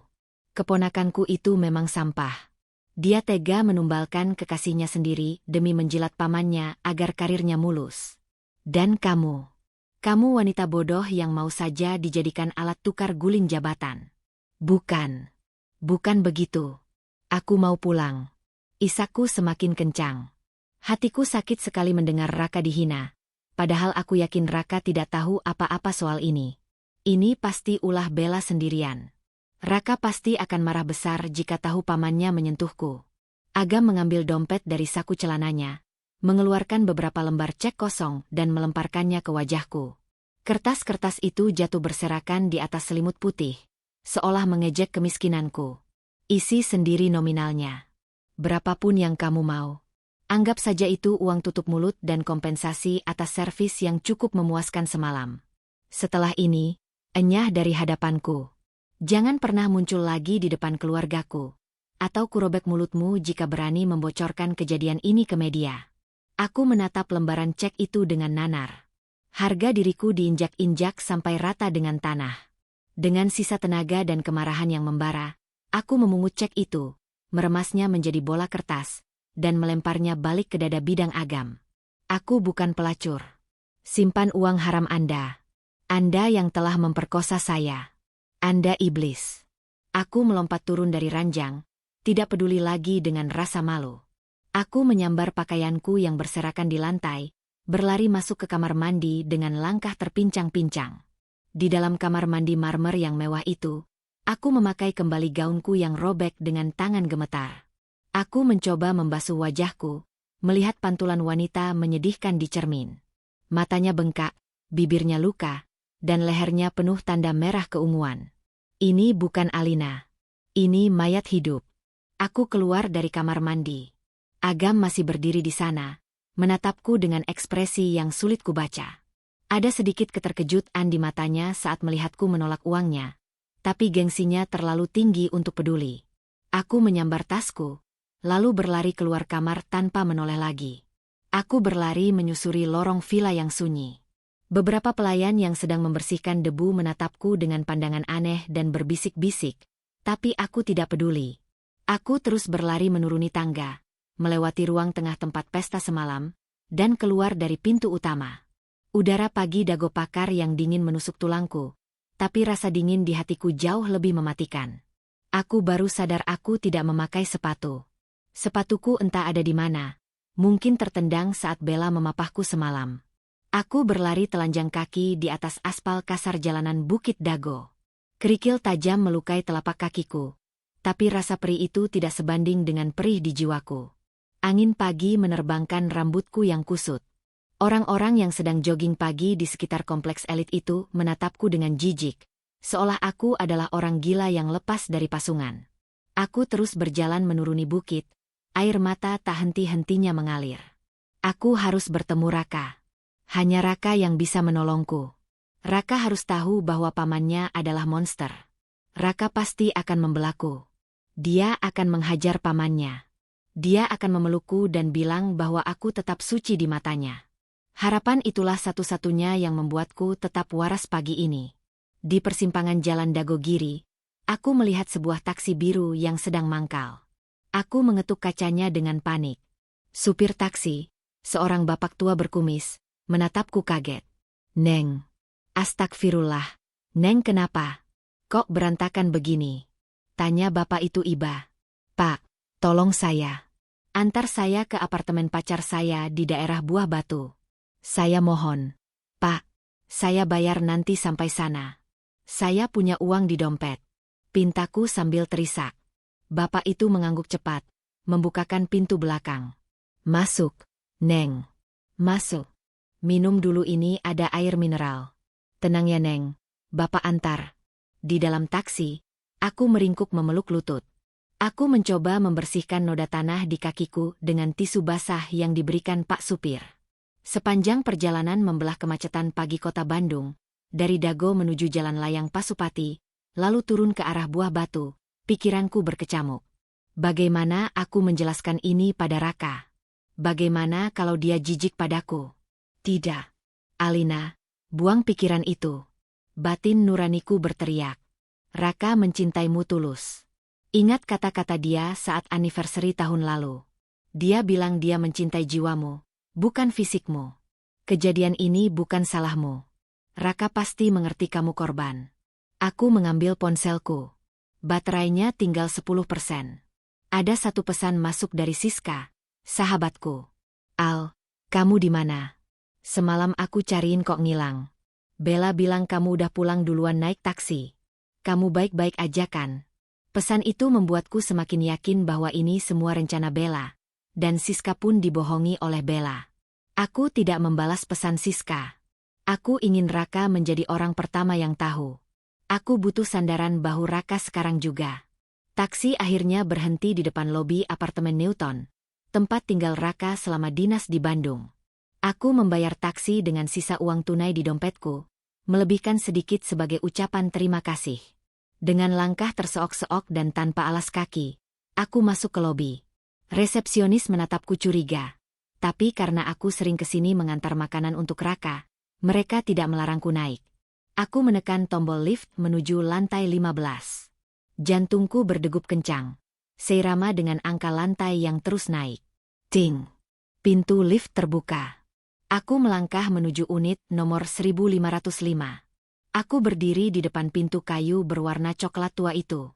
A: Keponakanku itu memang sampah. Dia tega menumbalkan kekasihnya sendiri demi menjilat pamannya agar karirnya mulus. Dan kamu. Kamu wanita bodoh yang mau saja dijadikan alat tukar guling jabatan. Bukan. Bukan begitu. Aku mau pulang. Isakku semakin kencang. Hatiku sakit sekali mendengar Raka dihina. Padahal aku yakin Raka tidak tahu apa-apa soal ini. Ini pasti ulah Bella sendirian. Raka pasti akan marah besar jika tahu pamannya menyentuhku. Agam mengambil dompet dari saku celananya, mengeluarkan beberapa lembar cek kosong dan melemparkannya ke wajahku. Kertas-kertas itu jatuh berserakan di atas selimut putih, seolah mengejek kemiskinanku. Isi sendiri nominalnya. Berapapun yang kamu mau. Anggap saja itu uang tutup mulut dan kompensasi atas servis yang cukup memuaskan semalam. Setelah ini, enyah dari hadapanku. Jangan pernah muncul lagi di depan keluargaku. Atau kurobek mulutmu jika berani membocorkan kejadian ini ke media. Aku menatap lembaran cek itu dengan nanar. Harga diriku diinjak-injak sampai rata dengan tanah. Dengan sisa tenaga dan kemarahan yang membara, aku memungut cek itu, meremasnya menjadi bola kertas, dan melemparnya balik ke dada bidang Agam. Aku bukan pelacur. Simpan uang haram Anda. Anda yang telah memperkosa saya. Anda iblis. Aku melompat turun dari ranjang, tidak peduli lagi dengan rasa malu. Aku menyambar pakaianku yang berserakan di lantai, berlari masuk ke kamar mandi dengan langkah terpincang-pincang. Di dalam kamar mandi marmer yang mewah itu, aku memakai kembali gaunku yang robek dengan tangan gemetar. Aku mencoba membasuh wajahku, melihat pantulan wanita menyedihkan di cermin. Matanya bengkak, bibirnya luka, dan lehernya penuh tanda merah keunguan. Ini bukan Alina. Ini mayat hidup. Aku keluar dari kamar mandi. Agam masih berdiri di sana, menatapku dengan ekspresi yang sulit kubaca. Ada sedikit keterkejutan di matanya saat melihatku menolak uangnya, tapi gengsinya terlalu tinggi untuk peduli. Aku menyambar tasku, lalu berlari keluar kamar tanpa menoleh lagi. Aku berlari menyusuri lorong villa yang sunyi. Beberapa pelayan yang sedang membersihkan debu menatapku dengan pandangan aneh dan berbisik-bisik, tapi aku tidak peduli. Aku terus berlari menuruni tangga, melewati ruang tengah tempat pesta semalam, dan keluar dari pintu utama. Udara pagi dago pakar yang dingin menusuk tulangku, tapi rasa dingin di hatiku jauh lebih mematikan. Aku baru sadar aku tidak memakai sepatu. Sepatuku entah ada di mana, mungkin tertendang saat Bella memapahku semalam. Aku berlari telanjang kaki di atas aspal kasar jalanan Bukit Dago. Kerikil tajam melukai telapak kakiku, tapi rasa perih itu tidak sebanding dengan perih di jiwaku. Angin pagi menerbangkan rambutku yang kusut. Orang-orang yang sedang jogging pagi di sekitar kompleks elit itu menatapku dengan jijik, seolah aku adalah orang gila yang lepas dari pasungan. Aku terus berjalan menuruni bukit, air mata tak henti-hentinya mengalir. Aku harus bertemu Raka. Hanya Raka yang bisa menolongku. Raka harus tahu bahwa pamannya adalah monster. Raka pasti akan membelaku. Dia akan menghajar pamannya. Dia akan memelukku dan bilang bahwa aku tetap suci di matanya. Harapan itulah satu-satunya yang membuatku tetap waras pagi ini. Di persimpangan jalan Dagogiri, aku melihat sebuah taksi biru yang sedang mangkal. Aku mengetuk kacanya dengan panik. Supir taksi, seorang bapak tua berkumis, menatapku kaget. Neng. Astagfirullah. Neng kenapa? Kok berantakan begini? Tanya bapak itu iba. Pak, tolong saya. Antar saya ke apartemen pacar saya di daerah Buah Batu. Saya mohon. Pak, saya bayar nanti sampai sana. Saya punya uang di dompet. Pintaku sambil terisak. Bapak itu mengangguk cepat, membukakan pintu belakang. Masuk, Neng. Masuk. Minum dulu, ini ada air mineral. Tenang ya Neng, Bapak antar. Di dalam taksi, aku meringkuk memeluk lutut. Aku mencoba membersihkan noda tanah di kakiku dengan tisu basah yang diberikan Pak Supir. Sepanjang perjalanan membelah kemacetan pagi kota Bandung, dari Dago menuju Jalan Layang Pasupati, lalu turun ke arah Buah Batu, pikiranku berkecamuk. Bagaimana aku menjelaskan ini pada Raka? Bagaimana kalau dia jijik padaku? Tidak. Alina, buang pikiran itu. Batin nuraniku berteriak. Raka mencintaimu tulus. Ingat kata-kata dia saat anniversary tahun lalu. Dia bilang dia mencintai jiwamu, bukan fisikmu. Kejadian ini bukan salahmu. Raka pasti mengerti kamu korban. Aku mengambil ponselku. Baterainya tinggal 10%. Ada satu pesan masuk dari Siska, sahabatku. Al, kamu di mana? Semalam aku cariin kok ngilang. Bella bilang kamu udah pulang duluan naik taksi. Kamu baik-baik aja kan? Pesan itu membuatku semakin yakin bahwa ini semua rencana Bella. Dan Siska pun dibohongi oleh Bella. Aku tidak membalas pesan Siska. Aku ingin Raka menjadi orang pertama yang tahu. Aku butuh sandaran bahu Raka sekarang juga. Taksi akhirnya berhenti di depan lobi apartemen Newton, tempat tinggal Raka selama dinas di Bandung. Aku membayar taksi dengan sisa uang tunai di dompetku, melebihkan sedikit sebagai ucapan terima kasih. Dengan langkah terseok-seok dan tanpa alas kaki, aku masuk ke lobi. Resepsionis menatapku curiga. Tapi karena aku sering kesini mengantar makanan untuk Raka, mereka tidak melarangku naik. Aku menekan tombol lift menuju lantai 15. Jantungku berdegup kencang, seirama dengan angka lantai yang terus naik. Ting! Pintu lift terbuka. Aku melangkah menuju unit nomor 1505. Aku berdiri di depan pintu kayu berwarna coklat tua itu.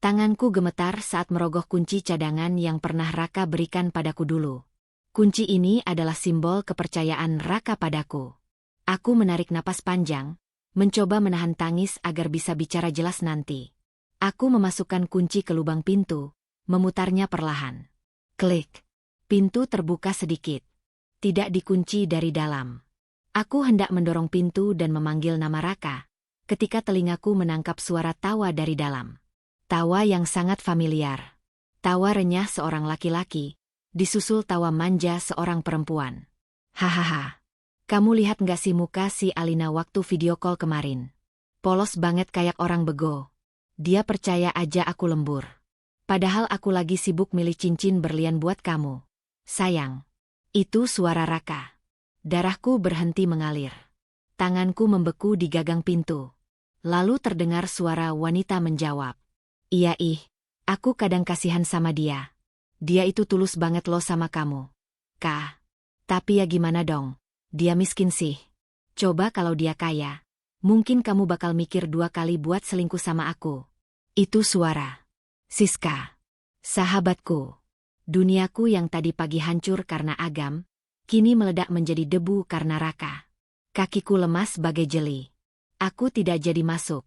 A: Tanganku gemetar saat merogoh kunci cadangan yang pernah Raka berikan padaku dulu. Kunci ini adalah simbol kepercayaan Raka padaku. Aku menarik napas panjang, mencoba menahan tangis agar bisa bicara jelas nanti. Aku memasukkan kunci ke lubang pintu, memutarnya perlahan. Klik. Pintu terbuka sedikit. Tidak dikunci dari dalam. Aku hendak mendorong pintu dan memanggil nama Raka, ketika telingaku menangkap suara tawa dari dalam. Tawa yang sangat familiar. Tawa renyah seorang laki-laki, disusul tawa manja seorang perempuan. Hahaha. Kamu lihat nggak sih muka si Alina waktu video call kemarin? Polos banget kayak orang bego. Dia percaya aja aku lembur. Padahal aku lagi sibuk milih cincin berlian buat kamu. Sayang. Itu suara Raka. Darahku berhenti mengalir. Tanganku membeku di gagang pintu. Lalu terdengar suara wanita menjawab. Iya aku kadang kasihan sama dia. Dia itu tulus banget loh sama kamu. Kak. Tapi ya gimana dong? Dia miskin sih. Coba kalau dia kaya, mungkin kamu bakal mikir 2 kali buat selingkuh sama aku. Itu suara Siska. Sahabatku. Duniaku yang tadi pagi hancur karena Agam, kini meledak menjadi debu karena Raka. Kakiku lemas bagai jeli. Aku tidak jadi masuk.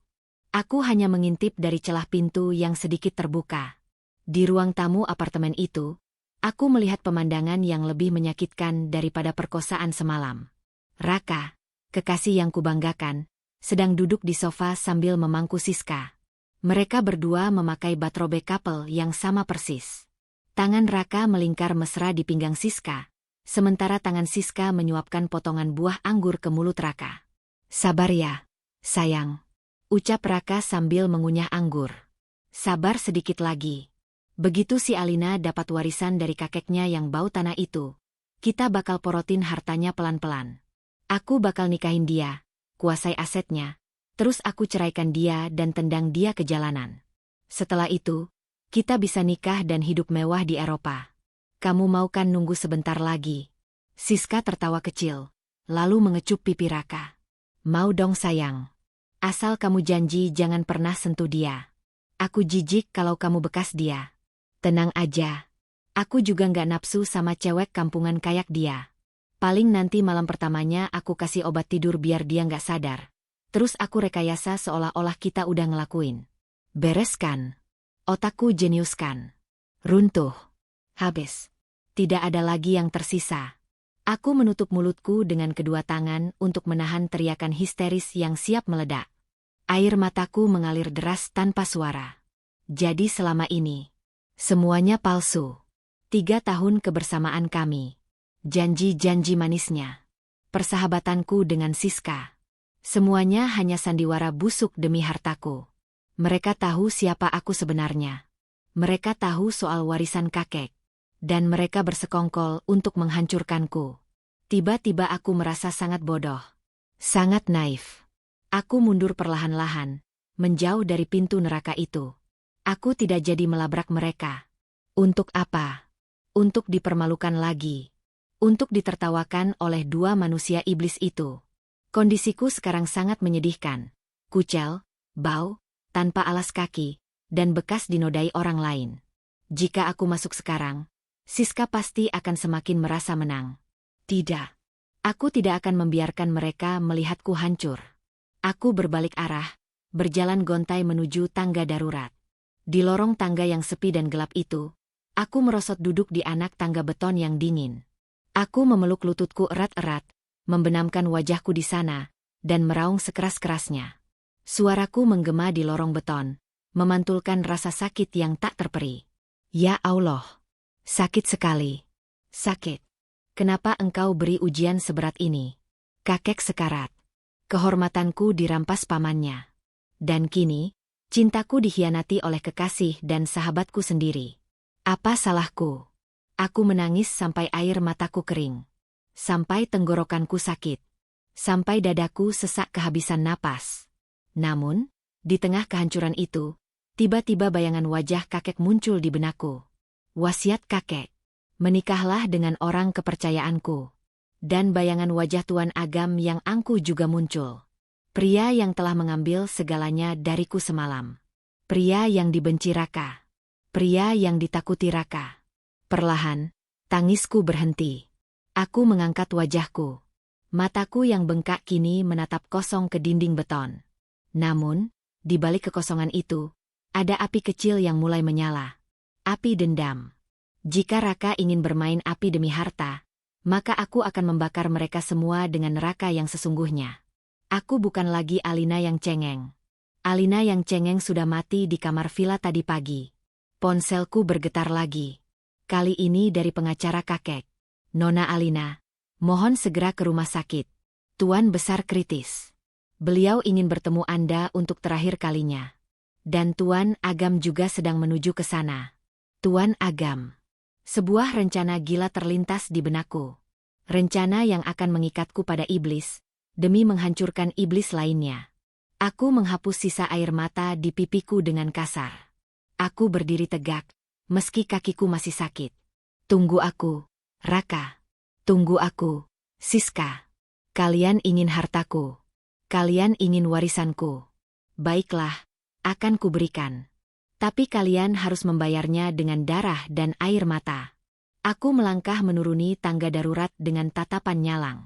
A: Aku hanya mengintip dari celah pintu yang sedikit terbuka. Di ruang tamu apartemen itu, aku melihat pemandangan yang lebih menyakitkan daripada perkosaan semalam. Raka, kekasih yang kubanggakan, sedang duduk di sofa sambil memangku Siska. Mereka berdua memakai bathrobe couple yang sama persis. Tangan Raka melingkar mesra di pinggang Siska, sementara tangan Siska menyuapkan potongan buah anggur ke mulut Raka. Sabar ya, sayang. Ucap Raka sambil mengunyah anggur. Sabar sedikit lagi. Begitu si Alina dapat warisan dari kakeknya yang bau tanah itu, kita bakal porotin hartanya pelan-pelan. Aku bakal nikahin dia, kuasai asetnya, terus aku ceraikan dia dan tendang dia ke jalanan. Setelah itu, kita bisa nikah dan hidup mewah di Eropa. Kamu mau kan nunggu sebentar lagi? Siska tertawa kecil, lalu mengecup pipi Raka. Mau dong sayang. Asal kamu janji jangan pernah sentuh dia. Aku jijik kalau kamu bekas dia. Tenang aja. Aku juga nggak nafsu sama cewek kampungan kayak dia. Paling nanti malam pertamanya aku kasih obat tidur biar dia nggak sadar. Terus aku rekayasa seolah-olah kita udah ngelakuin. Beres kan? Otakku jenius kan? Runtuh. Habis. Tidak ada lagi yang tersisa. Aku menutup mulutku dengan kedua tangan untuk menahan teriakan histeris yang siap meledak. Air mataku mengalir deras tanpa suara. Jadi selama ini, semuanya palsu. 3 tahun kebersamaan kami. Janji-janji manisnya. Persahabatanku dengan Siska. Semuanya hanya sandiwara busuk demi hartaku. Mereka tahu siapa aku sebenarnya. Mereka tahu soal warisan kakek. Dan mereka bersekongkol untuk menghancurkanku. Tiba-tiba aku merasa sangat bodoh. Sangat naif. Aku mundur perlahan-lahan, menjauh dari pintu neraka itu. Aku tidak jadi melabrak mereka. Untuk apa? Untuk dipermalukan lagi. Untuk ditertawakan oleh 2 manusia iblis itu. Kondisiku sekarang sangat menyedihkan. Kucel, bau, tanpa alas kaki, dan bekas dinodai orang lain. Jika aku masuk sekarang, Siska pasti akan semakin merasa menang. Tidak. Aku tidak akan membiarkan mereka melihatku hancur. Aku berbalik arah, berjalan gontai menuju tangga darurat. Di lorong tangga yang sepi dan gelap itu, aku merosot duduk di anak tangga beton yang dingin. Aku memeluk lututku erat-erat, membenamkan wajahku di sana, dan meraung sekeras-kerasnya. Suaraku menggema di lorong beton, memantulkan rasa sakit yang tak terperi. Ya Allah! Sakit sekali. Sakit. Kenapa engkau beri ujian seberat ini? Kakek sekarat. Kehormatanku dirampas pamannya. Dan kini, cintaku dikhianati oleh kekasih dan sahabatku sendiri. Apa salahku? Aku menangis sampai air mataku kering. Sampai tenggorokanku sakit. Sampai dadaku sesak kehabisan napas. Namun, di tengah kehancuran itu, tiba-tiba bayangan wajah kakek muncul di benakku. Wasiat kakek. Menikahlah dengan orang kepercayaanku. Dan bayangan wajah Tuan Agam yang angkuh juga muncul. Pria yang telah mengambil segalanya dariku semalam. Pria yang dibenci Raka. Pria yang ditakuti Raka. Perlahan, tangisku berhenti. Aku mengangkat wajahku. Mataku yang bengkak kini menatap kosong ke dinding beton. Namun, di balik kekosongan itu, ada api kecil yang mulai menyala. Api dendam. Jika Raka ingin bermain api demi harta, maka aku akan membakar mereka semua dengan neraka yang sesungguhnya. Aku bukan lagi Alina yang cengeng. Alina yang cengeng sudah mati di kamar villa tadi pagi. Ponselku bergetar lagi. Kali ini dari pengacara kakek. Nona Alina, mohon segera ke rumah sakit. Tuan besar kritis. Beliau ingin bertemu Anda untuk terakhir kalinya. Dan Tuan Agam juga sedang menuju ke sana. Tuan Agam. Sebuah rencana gila terlintas di benakku. Rencana yang akan mengikatku pada iblis, demi menghancurkan iblis lainnya. Aku menghapus sisa air mata di pipiku dengan kasar. Aku berdiri tegak, meski kakiku masih sakit. Tunggu aku, Raka. Tunggu aku, Siska. Kalian ingin hartaku. Kalian ingin warisanku. Baiklah, akan kuberikan. Tapi kalian harus membayarnya dengan darah dan air mata. Aku melangkah menuruni tangga darurat dengan tatapan nyalang.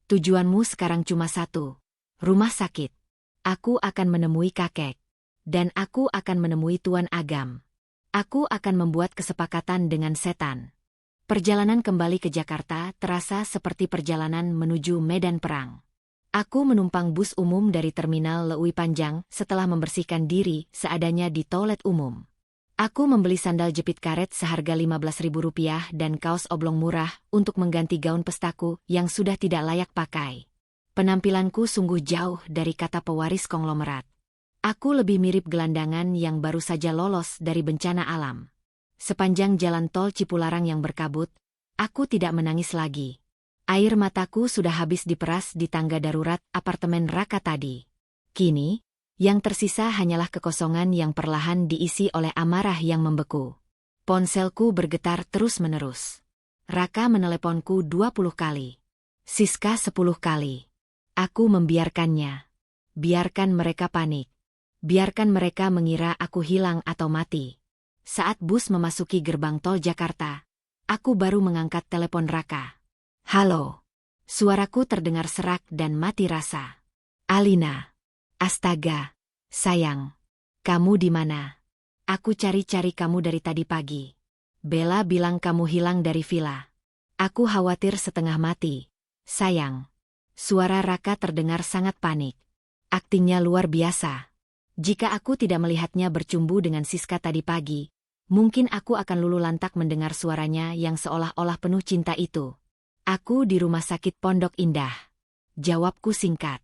A: Tujuanmu sekarang cuma satu, rumah sakit. Aku akan menemui kakek. Dan aku akan menemui Tuan Agam. Aku akan membuat kesepakatan dengan setan. Perjalanan kembali ke Jakarta terasa seperti perjalanan menuju medan perang. Aku menumpang bus umum dari Terminal Lewi Panjang setelah membersihkan diri seadanya di toilet umum. Aku membeli sandal jepit karet seharga Rp15.000 dan kaos oblong murah untuk mengganti gaun pestaku yang sudah tidak layak pakai. Penampilanku sungguh jauh dari kata pewaris konglomerat. Aku lebih mirip gelandangan yang baru saja lolos dari bencana alam. Sepanjang jalan tol Cipularang yang berkabut, aku tidak menangis lagi. Air mataku sudah habis diperas di tangga darurat apartemen Raka tadi. Kini, yang tersisa hanyalah kekosongan yang perlahan diisi oleh amarah yang membeku. Ponselku bergetar terus-menerus. Raka meneleponku 20 kali. Siska 10 kali. Aku membiarkannya. Biarkan mereka panik. Biarkan mereka mengira aku hilang atau mati. Saat bus memasuki gerbang tol Jakarta, aku baru mengangkat telepon Raka. Halo. Suaraku terdengar serak dan mati rasa. Alina. Astaga. Sayang. Kamu di mana? Aku cari-cari kamu dari tadi pagi. Bella bilang kamu hilang dari villa. Aku khawatir setengah mati. Sayang. Suara Raka terdengar sangat panik. Aktingnya luar biasa. Jika aku tidak melihatnya bercumbu dengan Siska tadi pagi, mungkin aku akan lulu lantak mendengar suaranya yang seolah-olah penuh cinta itu. Aku di rumah sakit Pondok Indah. Jawabku singkat.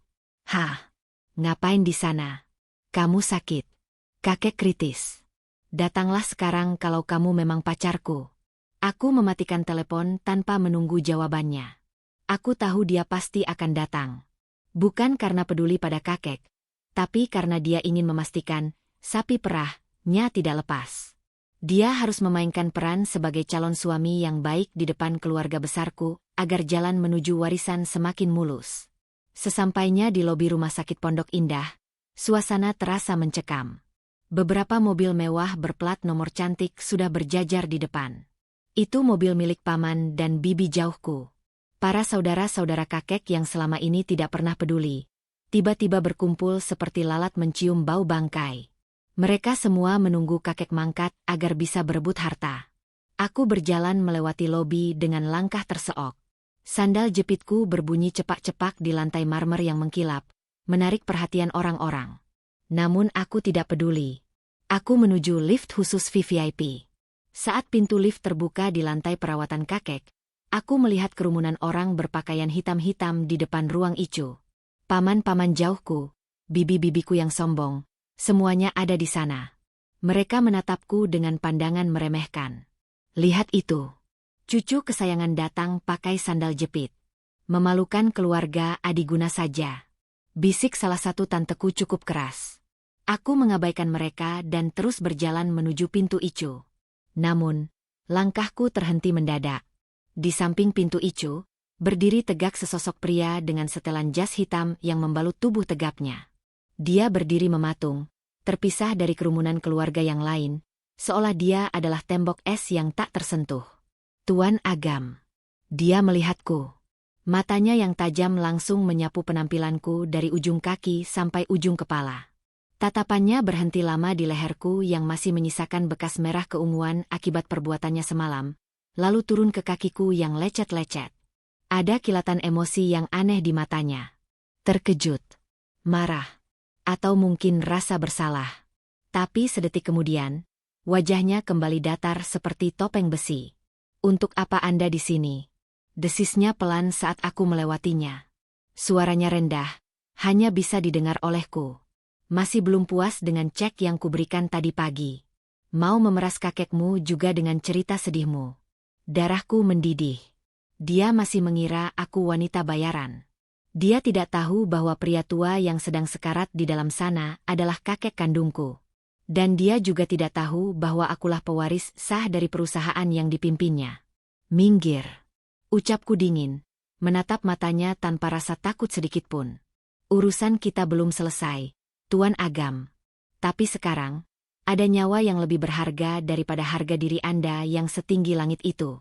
A: Hah? Ngapain di sana? Kamu sakit. Kakek kritis. Datanglah sekarang kalau kamu memang pacarku. Aku mematikan telepon tanpa menunggu jawabannya. Aku tahu dia pasti akan datang. Bukan karena peduli pada kakek, tapi karena dia ingin memastikan sapi perahnya tidak lepas. Dia harus memainkan peran sebagai calon suami yang baik di depan keluarga besarku, agar jalan menuju warisan semakin mulus. Sesampainya di lobi rumah sakit Pondok Indah, suasana terasa mencekam. Beberapa mobil mewah berplat nomor cantik sudah berjajar di depan. Itu mobil milik paman dan bibi jauhku. Para saudara-saudara kakek yang selama ini tidak pernah peduli, tiba-tiba berkumpul seperti lalat mencium bau bangkai. Mereka semua menunggu kakek mangkat agar bisa berebut harta. Aku berjalan melewati lobi dengan langkah terseok. Sandal jepitku berbunyi cepak-cepak di lantai marmer yang mengkilap, menarik perhatian orang-orang. Namun aku tidak peduli. Aku menuju lift khusus VVIP. Saat pintu lift terbuka di lantai perawatan kakek, aku melihat kerumunan orang berpakaian hitam-hitam di depan ruang icu. Paman-paman jauhku, bibi-bibiku yang sombong, semuanya ada di sana. Mereka menatapku dengan pandangan meremehkan. Lihat itu. Cucu kesayangan datang pakai sandal jepit. Memalukan keluarga adiguna saja. Bisik salah satu tanteku cukup keras. Aku mengabaikan mereka dan terus berjalan menuju pintu icu. Namun, langkahku terhenti mendadak. Di samping pintu icu, berdiri tegak sesosok pria dengan setelan jas hitam yang membalut tubuh tegapnya. Dia berdiri mematung, terpisah dari kerumunan keluarga yang lain, seolah dia adalah tembok es yang tak tersentuh. Tuan Agam. Dia melihatku. Matanya yang tajam langsung menyapu penampilanku dari ujung kaki sampai ujung kepala. Tatapannya berhenti lama di leherku yang masih menyisakan bekas merah keunguan akibat perbuatannya semalam, lalu turun ke kakiku yang lecet-lecet. Ada kilatan emosi yang aneh di matanya. Terkejut, marah, atau mungkin rasa bersalah. Tapi sedetik kemudian, wajahnya kembali datar seperti topeng besi. Untuk apa Anda di sini? Desisnya pelan saat aku melewatinya. Suaranya rendah, hanya bisa didengar olehku. Masih belum puas dengan cek yang kuberikan tadi pagi. Mau memeras kakekmu juga dengan cerita sedihmu. Darahku mendidih. Dia masih mengira aku wanita bayaran. Dia tidak tahu bahwa pria tua yang sedang sekarat di dalam sana adalah kakek kandungku. Dan dia juga tidak tahu bahwa akulah pewaris sah dari perusahaan yang dipimpinnya. Minggir. Ucapku dingin, menatap matanya tanpa rasa takut sedikitpun. Urusan kita belum selesai, Tuan Agam. Tapi sekarang, ada nyawa yang lebih berharga daripada harga diri Anda yang setinggi langit itu.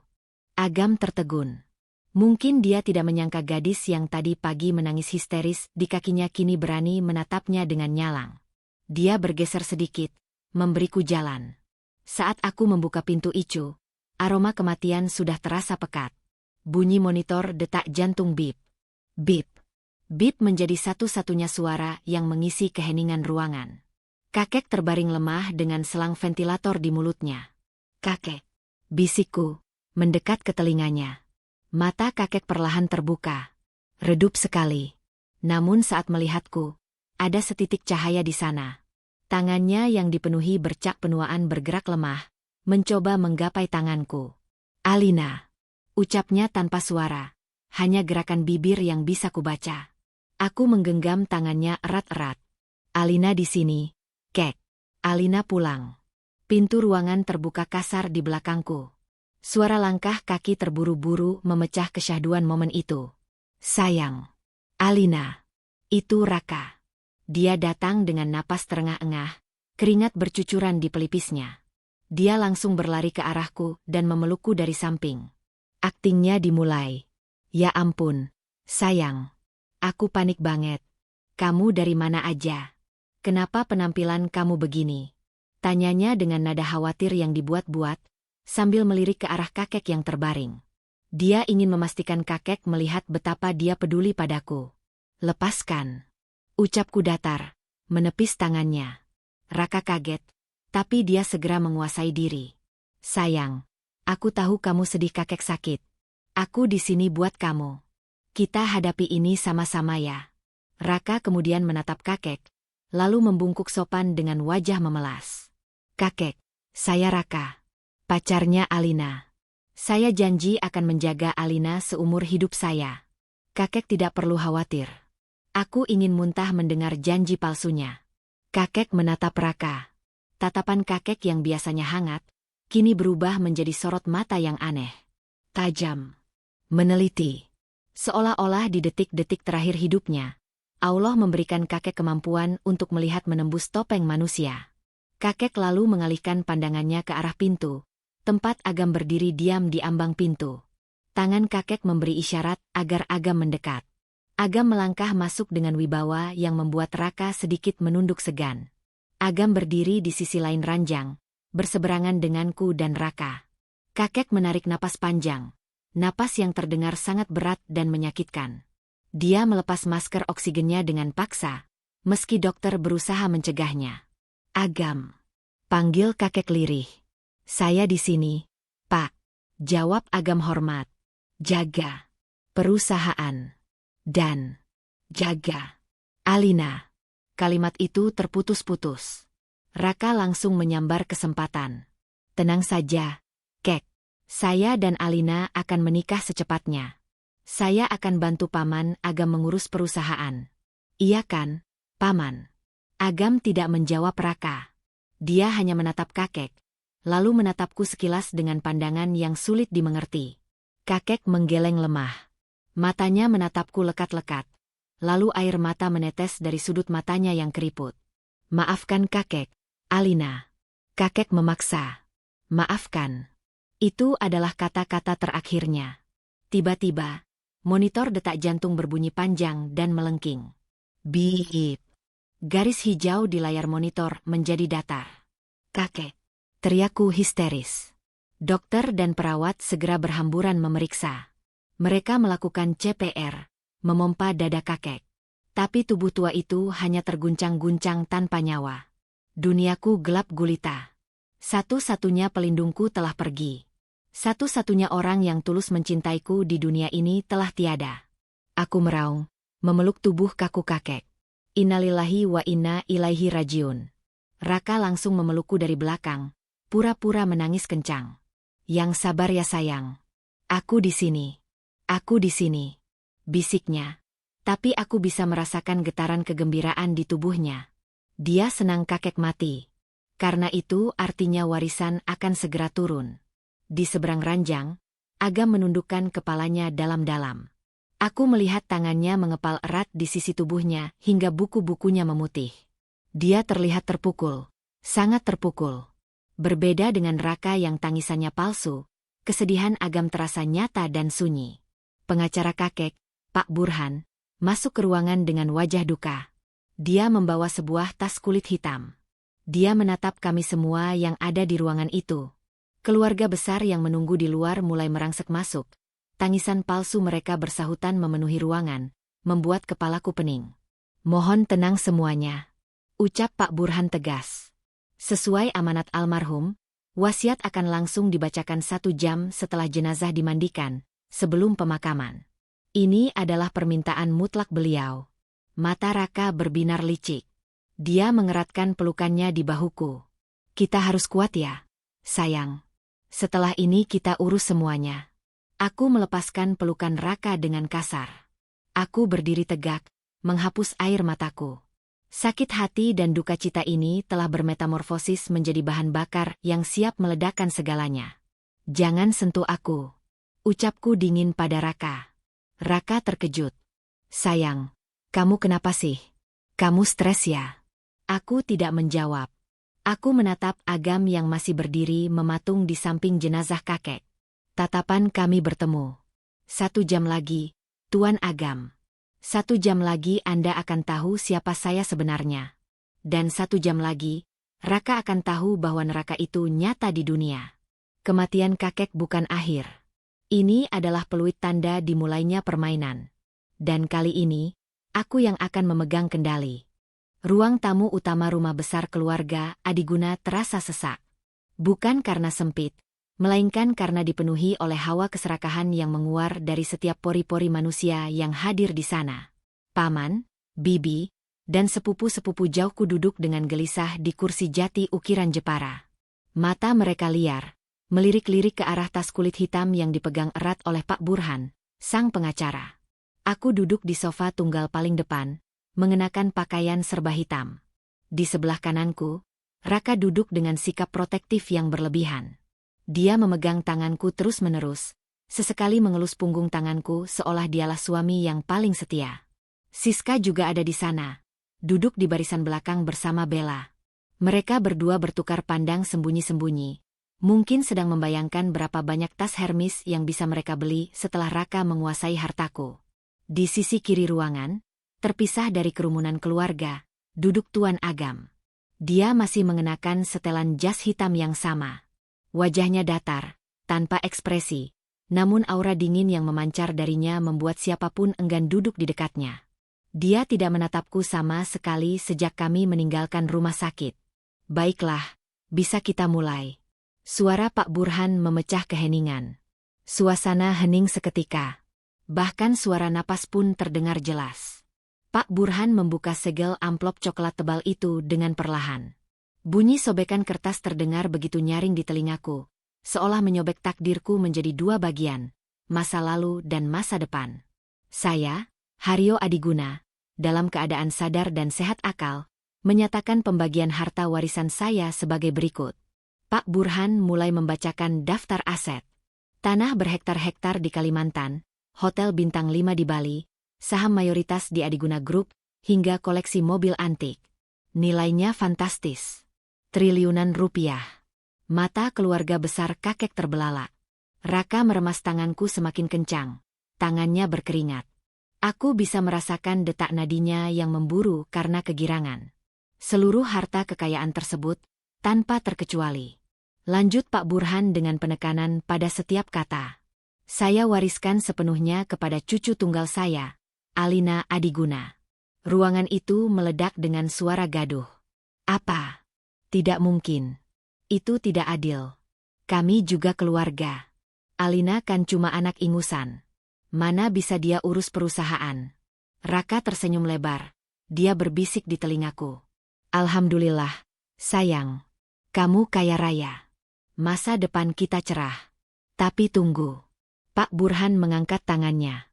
A: Agam tertegun. Mungkin dia tidak menyangka gadis yang tadi pagi menangis histeris di kakinya kini berani menatapnya dengan nyalang. Dia bergeser sedikit, memberiku jalan. Saat aku membuka pintu icu, aroma kematian sudah terasa pekat. Bunyi monitor detak jantung bip. Bip. Bip menjadi satu-satunya suara yang mengisi keheningan ruangan. Kakek terbaring lemah dengan selang ventilator di mulutnya. Kakek. Bisikku, mendekat ke telinganya. Mata kakek perlahan terbuka. Redup sekali. Namun saat melihatku, ada setitik cahaya di sana. Tangannya yang dipenuhi bercak penuaan bergerak lemah, mencoba menggapai tanganku. Alina. Ucapnya tanpa suara, hanya gerakan bibir yang bisa kubaca. Aku menggenggam tangannya erat-erat. Alina di sini, Kek. Alina pulang. Pintu ruangan terbuka kasar di belakangku. Suara langkah kaki terburu-buru memecah kesyahduan momen itu. Sayang. Alina. Itu Raka. Dia datang dengan napas terengah-engah, keringat bercucuran di pelipisnya. Dia langsung berlari ke arahku dan memelukku dari samping. Aktingnya dimulai. Ya ampun, sayang. Aku panik banget. Kamu dari mana aja? Kenapa penampilan kamu begini? Tanyanya dengan nada khawatir yang dibuat-buat, sambil melirik ke arah kakek yang terbaring. Dia ingin memastikan kakek melihat betapa dia peduli padaku. Lepaskan. Ucapku datar, menepis tangannya. Raka kaget, tapi dia segera menguasai diri. Sayang, aku tahu kamu sedih kakek sakit. Aku di sini buat kamu. Kita hadapi ini sama-sama ya. Raka kemudian menatap kakek, lalu membungkuk sopan dengan wajah memelas. Kakek, saya Raka. Pacarnya Alina. Saya janji akan menjaga Alina seumur hidup saya. Kakek tidak perlu khawatir. Aku ingin muntah mendengar janji palsunya. Kakek menatap Raka. Tatapan kakek yang biasanya hangat, kini berubah menjadi sorot mata yang aneh. Tajam. Meneliti. Seolah-olah di detik-detik terakhir hidupnya, Allah memberikan kakek kemampuan untuk melihat menembus topeng manusia. Kakek lalu mengalihkan pandangannya ke arah pintu, tempat Agam berdiri diam di ambang pintu. Tangan kakek memberi isyarat agar Agam mendekat. Agam melangkah masuk dengan wibawa yang membuat Raka sedikit menunduk segan. Agam berdiri di sisi lain ranjang, berseberangan denganku dan Raka. Kakek menarik napas panjang, napas yang terdengar sangat berat dan menyakitkan. Dia melepas masker oksigennya dengan paksa, meski dokter berusaha mencegahnya. Agam, panggil kakek lirih. Saya di sini, Pak. Jawab Agam hormat. Jaga perusahaan. Dan jaga Alina. Kalimat itu terputus-putus. Raka langsung menyambar kesempatan. Tenang saja, Kek. Saya dan Alina akan menikah secepatnya. Saya akan bantu Paman Agam mengurus perusahaan. Iya kan, Paman? Agam tidak menjawab Raka. Dia hanya menatap kakek, lalu menatapku sekilas dengan pandangan yang sulit dimengerti. Kakek menggeleng lemah. Matanya menatapku lekat-lekat. Lalu air mata menetes dari sudut matanya yang keriput. Maafkan kakek, Alina. Kakek memaksa. Maafkan. Itu adalah kata-kata terakhirnya. Tiba-tiba, monitor detak jantung berbunyi panjang dan melengking. Biip. Garis hijau di layar monitor menjadi datar. Kakek. Teriakku histeris. Dokter dan perawat segera berhamburan memeriksa. Mereka melakukan CPR, memompa dada kakek. Tapi tubuh tua itu hanya terguncang-guncang tanpa nyawa. Duniaku gelap gulita. Satu-satunya pelindungku telah pergi. Satu-satunya orang yang tulus mencintaiku di dunia ini telah tiada. Aku meraung, memeluk tubuh kaku kakek. Innalillahi wa inna ilaihi rajiun. Raka langsung memelukku dari belakang, pura-pura menangis kencang. Yang sabar ya sayang. Aku di sini. Aku di sini. Bisiknya. Tapi aku bisa merasakan getaran kegembiraan di tubuhnya. Dia senang kakek mati. Karena itu artinya warisan akan segera turun. Di seberang ranjang, Agam menundukkan kepalanya dalam-dalam. Aku melihat tangannya mengepal erat di sisi tubuhnya hingga buku-bukunya memutih. Dia terlihat terpukul. Sangat terpukul. Berbeda dengan Raka yang tangisannya palsu, kesedihan Agam terasa nyata dan sunyi. Pengacara kakek, Pak Burhan, masuk ke ruangan dengan wajah duka. Dia membawa sebuah tas kulit hitam. Dia menatap kami semua yang ada di ruangan itu. Keluarga besar yang menunggu di luar mulai merangsek masuk. Tangisan palsu mereka bersahutan memenuhi ruangan, membuat kepalaku pening. Mohon tenang semuanya, ucap Pak Burhan tegas. Sesuai amanat almarhum, wasiat akan langsung dibacakan 1 jam setelah jenazah dimandikan, sebelum pemakaman. Ini adalah permintaan mutlak beliau. Mata Raka berbinar licik. Dia mengeratkan pelukannya di bahuku. Kita harus kuat ya, sayang. Setelah ini kita urus semuanya. Aku melepaskan pelukan Raka dengan kasar. Aku berdiri tegak, menghapus air mataku. Sakit hati dan duka cita ini telah bermetamorfosis menjadi bahan bakar yang siap meledakkan segalanya. Jangan sentuh aku. Ucapku dingin pada Raka. Raka terkejut. Sayang, kamu kenapa sih? Kamu stres ya? Aku tidak menjawab. Aku menatap Agam yang masih berdiri mematung di samping jenazah kakek. Tatapan kami bertemu. 1 jam lagi, Tuan Agam. 1 jam lagi Anda akan tahu siapa saya sebenarnya. Dan 1 jam lagi, Raka akan tahu bahwa neraka itu nyata di dunia. Kematian kakek bukan akhir. Ini adalah peluit tanda dimulainya permainan. Dan kali ini, aku yang akan memegang kendali. Ruang tamu utama rumah besar keluarga Adiguna terasa sesak. Bukan karena sempit, melainkan karena dipenuhi oleh hawa keserakahan yang menguar dari setiap pori-pori manusia yang hadir di sana. Paman, bibi, dan sepupu-sepupu jauhku duduk dengan gelisah di kursi jati ukiran Jepara. Mata mereka liar, melirik-lirik ke arah tas kulit hitam yang dipegang erat oleh Pak Burhan, sang pengacara. Aku duduk di sofa tunggal paling depan, mengenakan pakaian serba hitam. Di sebelah kananku, Raka duduk dengan sikap protektif yang berlebihan. Dia memegang tanganku terus-menerus, sesekali mengelus punggung tanganku seolah dialah suami yang paling setia. Siska juga ada di sana, duduk di barisan belakang bersama Bella. Mereka berdua bertukar pandang sembunyi-sembunyi. Mungkin sedang membayangkan berapa banyak tas Hermes yang bisa mereka beli setelah Raka menguasai hartaku. Di sisi kiri ruangan, terpisah dari kerumunan keluarga, duduk Tuan Agam. Dia masih mengenakan setelan jas hitam yang sama. Wajahnya datar, tanpa ekspresi, namun aura dingin yang memancar darinya membuat siapapun enggan duduk di dekatnya. Dia tidak menatapku sama sekali sejak kami meninggalkan rumah sakit. Baiklah, bisa kita mulai. Suara Pak Burhan memecah keheningan. Suasana hening seketika. Bahkan suara napas pun terdengar jelas. Pak Burhan membuka segel amplop coklat tebal itu dengan perlahan. Bunyi sobekan kertas terdengar begitu nyaring di telingaku, seolah menyobek takdirku menjadi dua bagian, masa lalu dan masa depan. Saya, Haryo Adiguna, dalam keadaan sadar dan sehat akal, menyatakan pembagian harta warisan saya sebagai berikut. Pak Burhan mulai membacakan daftar aset. Tanah berhektar-hektar di Kalimantan, hotel bintang 5 di Bali, saham mayoritas di Adiguna Group, hingga koleksi mobil antik. Nilainya fantastis. Triliunan rupiah. Mata keluarga besar kakek terbelalak. Raka meremas tanganku semakin kencang. Tangannya berkeringat. Aku bisa merasakan detak nadinya yang memburu karena kegirangan. Seluruh harta kekayaan tersebut, tanpa terkecuali. Lanjut Pak Burhan dengan penekanan pada setiap kata. Saya wariskan sepenuhnya kepada cucu tunggal saya, Alina Adiguna. Ruangan itu meledak dengan suara gaduh. Apa? Tidak mungkin. Itu tidak adil. Kami juga keluarga. Alina kan cuma anak ingusan. Mana bisa dia urus perusahaan? Raka tersenyum lebar. Dia berbisik di telingaku. Alhamdulillah, sayang. Kamu kaya raya. Masa depan kita cerah. Tapi tunggu. Pak Burhan mengangkat tangannya.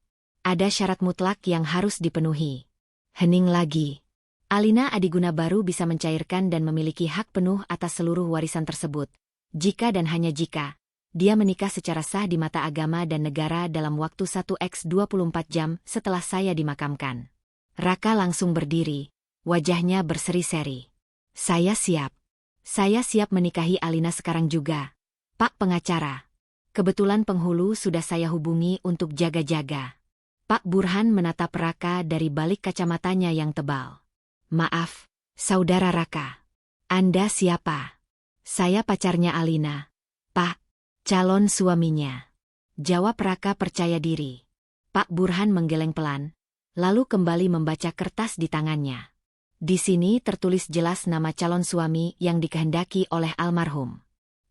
A: Ada syarat mutlak yang harus dipenuhi. Hening lagi. Alina Adiguna baru bisa mencairkan dan memiliki hak penuh atas seluruh warisan tersebut. Jika dan hanya jika, dia menikah secara sah di mata agama dan negara dalam waktu 1x24 jam setelah saya dimakamkan. Raka langsung berdiri, wajahnya berseri-seri. Saya siap. Saya siap menikahi Alina sekarang juga. Pak pengacara. Kebetulan penghulu sudah saya hubungi untuk jaga-jaga. Pak Burhan menatap Raka dari balik kacamatanya yang tebal. Maaf, Saudara Raka. Anda siapa? Saya pacarnya Alina. Pak, calon suaminya. Jawab Raka percaya diri. Pak Burhan menggeleng pelan, lalu kembali membaca kertas di tangannya. Di sini tertulis jelas nama calon suami yang dikehendaki oleh almarhum.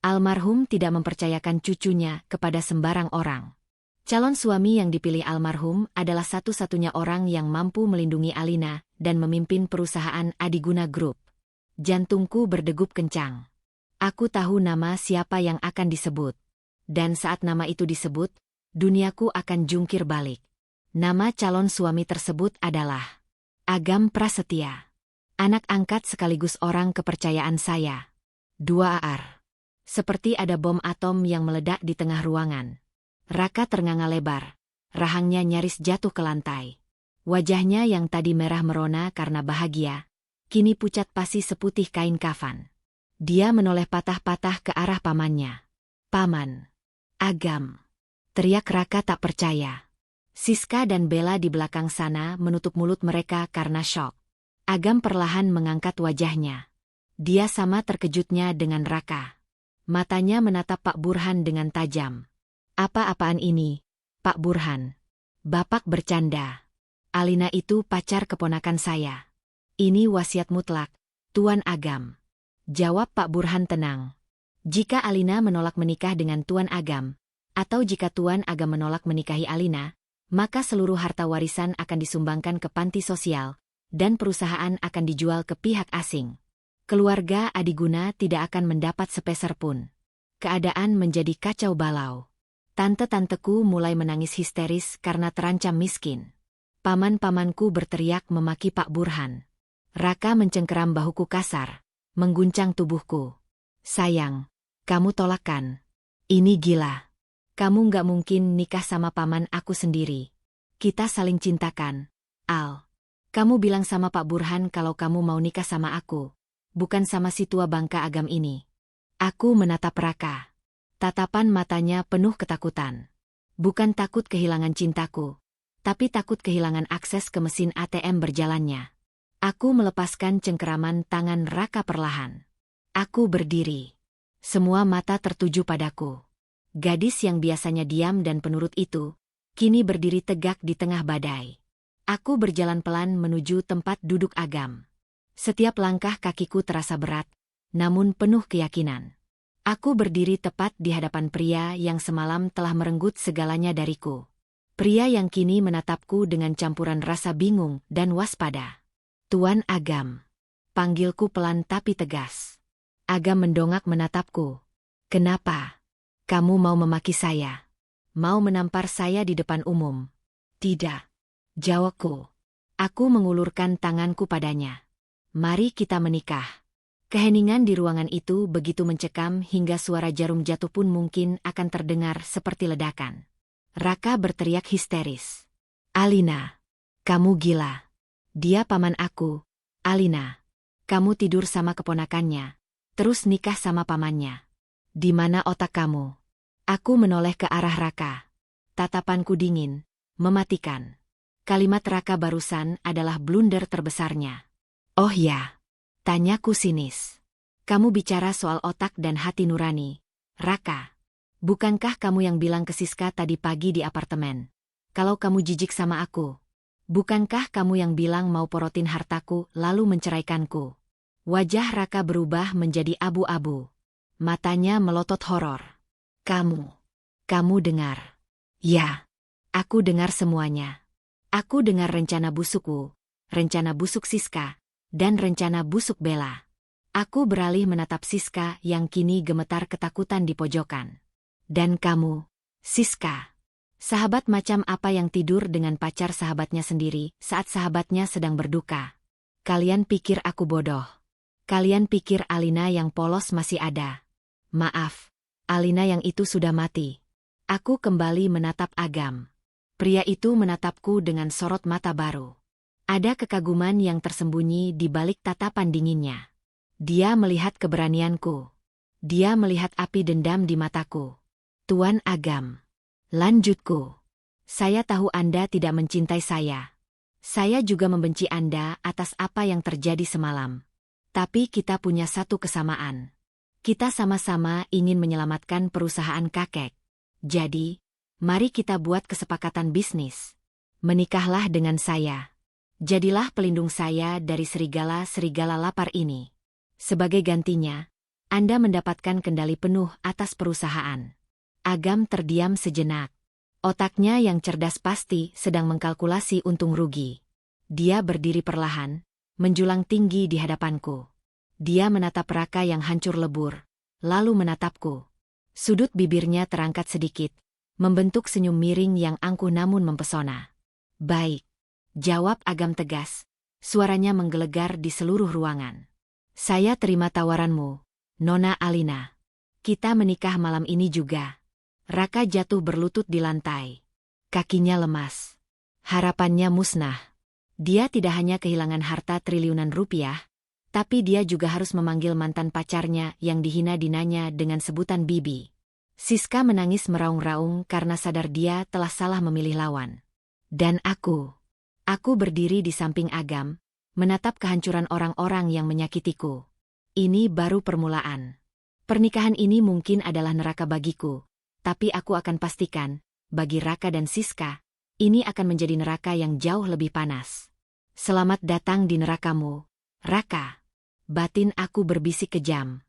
A: Almarhum tidak mempercayakan cucunya kepada sembarang orang. Calon suami yang dipilih almarhum adalah satu-satunya orang yang mampu melindungi Alina dan memimpin perusahaan Adiguna Group. Jantungku berdegup kencang. Aku tahu nama siapa yang akan disebut. Dan saat nama itu disebut, duniaku akan jungkir balik. Nama calon suami tersebut adalah Agam Prasetya. Anak angkat sekaligus orang kepercayaan saya. 2AR. Seperti ada bom atom yang meledak di tengah ruangan. Raka ternganga lebar. Rahangnya nyaris jatuh ke lantai. Wajahnya yang tadi merah merona karena bahagia, kini pucat pasi seputih kain kafan. Dia menoleh patah-patah ke arah pamannya. Paman. Agam. Teriak Raka tak percaya. Siska dan Bella di belakang sana menutup mulut mereka karena syok. Agam perlahan mengangkat wajahnya. Dia sama terkejutnya dengan Raka. Matanya menatap Pak Burhan dengan tajam. Apa-apaan ini, Pak Burhan? Bapak bercanda. Alina itu pacar keponakan saya. Ini wasiat mutlak, Tuan Agam. Jawab Pak Burhan tenang. Jika Alina menolak menikah dengan Tuan Agam, atau jika Tuan Agam menolak menikahi Alina, maka seluruh harta warisan akan disumbangkan ke panti sosial, dan perusahaan akan dijual ke pihak asing. Keluarga Adiguna tidak akan mendapat sepeser pun. Keadaan menjadi kacau balau. Tante-tanteku mulai menangis histeris karena terancam miskin. Paman-pamanku berteriak memaki Pak Burhan. Raka mencengkeram bahuku kasar, mengguncang tubuhku. Sayang, kamu tolakkan. Ini gila. Kamu nggak mungkin nikah sama paman aku sendiri. Kita saling cintakan, Al. Kamu bilang sama Pak Burhan kalau kamu mau nikah sama aku, bukan sama si tua bangka agam ini. Aku menatap Raka. Tatapan matanya penuh ketakutan. Bukan takut kehilangan cintaku, tapi takut kehilangan akses ke mesin ATM berjalannya. Aku melepaskan cengkeraman tangan Raka perlahan. Aku berdiri. Semua mata tertuju padaku. Gadis yang biasanya diam dan penurut itu, kini berdiri tegak di tengah badai. Aku berjalan pelan menuju tempat duduk Agam. Setiap langkah kakiku terasa berat, namun penuh keyakinan. Aku berdiri tepat di hadapan pria yang semalam telah merenggut segalanya dariku. Pria yang kini menatapku dengan campuran rasa bingung dan waspada. Tuan Agam. Panggilku pelan tapi tegas. Agam mendongak menatapku. Kenapa? Kamu mau memaki saya? Mau menampar saya di depan umum? Tidak. Jawabku. Aku mengulurkan tanganku padanya. Mari kita menikah. Keheningan di ruangan itu begitu mencekam hingga suara jarum jatuh pun mungkin akan terdengar seperti ledakan. Raka berteriak histeris. Alina, kamu gila. Dia paman aku. Alina, kamu tidur sama keponakannya, terus nikah sama pamannya. Di mana otak kamu? Aku menoleh ke arah Raka. Tatapanku dingin, mematikan. Kalimat Raka barusan adalah blunder terbesarnya. Oh ya, tanyaku sinis. Kamu bicara soal otak dan hati nurani, Raka. Bukankah kamu yang bilang ke Siska tadi pagi di apartemen? Kalau kamu jijik sama aku. Bukankah kamu yang bilang mau porotin hartaku lalu menceraikanku? Wajah Raka berubah menjadi abu-abu. Matanya melotot horor. Kamu dengar. Ya, aku dengar semuanya. Aku dengar rencana busukku, rencana busuk Siska, dan rencana busuk Bella. Aku beralih menatap Siska yang kini gemetar ketakutan di pojokan. Dan kamu, Siska. Sahabat macam apa yang tidur dengan pacar sahabatnya sendiri saat sahabatnya sedang berduka? Kalian pikir aku bodoh? Kalian pikir Alina yang polos masih ada? Maaf, Alina yang itu sudah mati. Aku kembali menatap Agam. Pria itu menatapku dengan sorot mata baru. Ada kekaguman yang tersembunyi di balik tatapan dinginnya. Dia melihat keberanianku. Dia melihat api dendam di mataku. Tuan Agam. Lanjutku. Saya tahu Anda tidak mencintai saya. Saya juga membenci Anda atas apa yang terjadi semalam. Tapi kita punya satu kesamaan. Kita sama-sama ingin menyelamatkan perusahaan kakek. Jadi, mari kita buat kesepakatan bisnis. Menikahlah dengan saya. Jadilah pelindung saya dari serigala-serigala lapar ini. Sebagai gantinya, Anda mendapatkan kendali penuh atas perusahaan. Agam terdiam sejenak. Otaknya yang cerdas pasti sedang mengkalkulasi untung rugi. Dia berdiri perlahan, menjulang tinggi di hadapanku. Dia menatap Raka yang hancur lebur, lalu menatapku. Sudut bibirnya terangkat sedikit, membentuk senyum miring yang angkuh namun mempesona. Baik, jawab Agam tegas. Suaranya menggelegar di seluruh ruangan. Saya terima tawaranmu, Nona Alina. Kita menikah malam ini juga. Raka jatuh berlutut di lantai. Kakinya lemas. Harapannya musnah. Dia tidak hanya kehilangan harta triliunan rupiah, tapi dia juga harus memanggil mantan pacarnya yang dihina-dinanya dengan sebutan bibi. Siska menangis meraung-raung karena sadar dia telah salah memilih lawan. Dan aku berdiri di samping Agam, menatap kehancuran orang-orang yang menyakitiku. Ini baru permulaan. Pernikahan ini mungkin adalah neraka bagiku, tapi aku akan pastikan, bagi Raka dan Siska, ini akan menjadi neraka yang jauh lebih panas. Selamat datang di nerakamu, Raka. Batin aku berbisik kejam.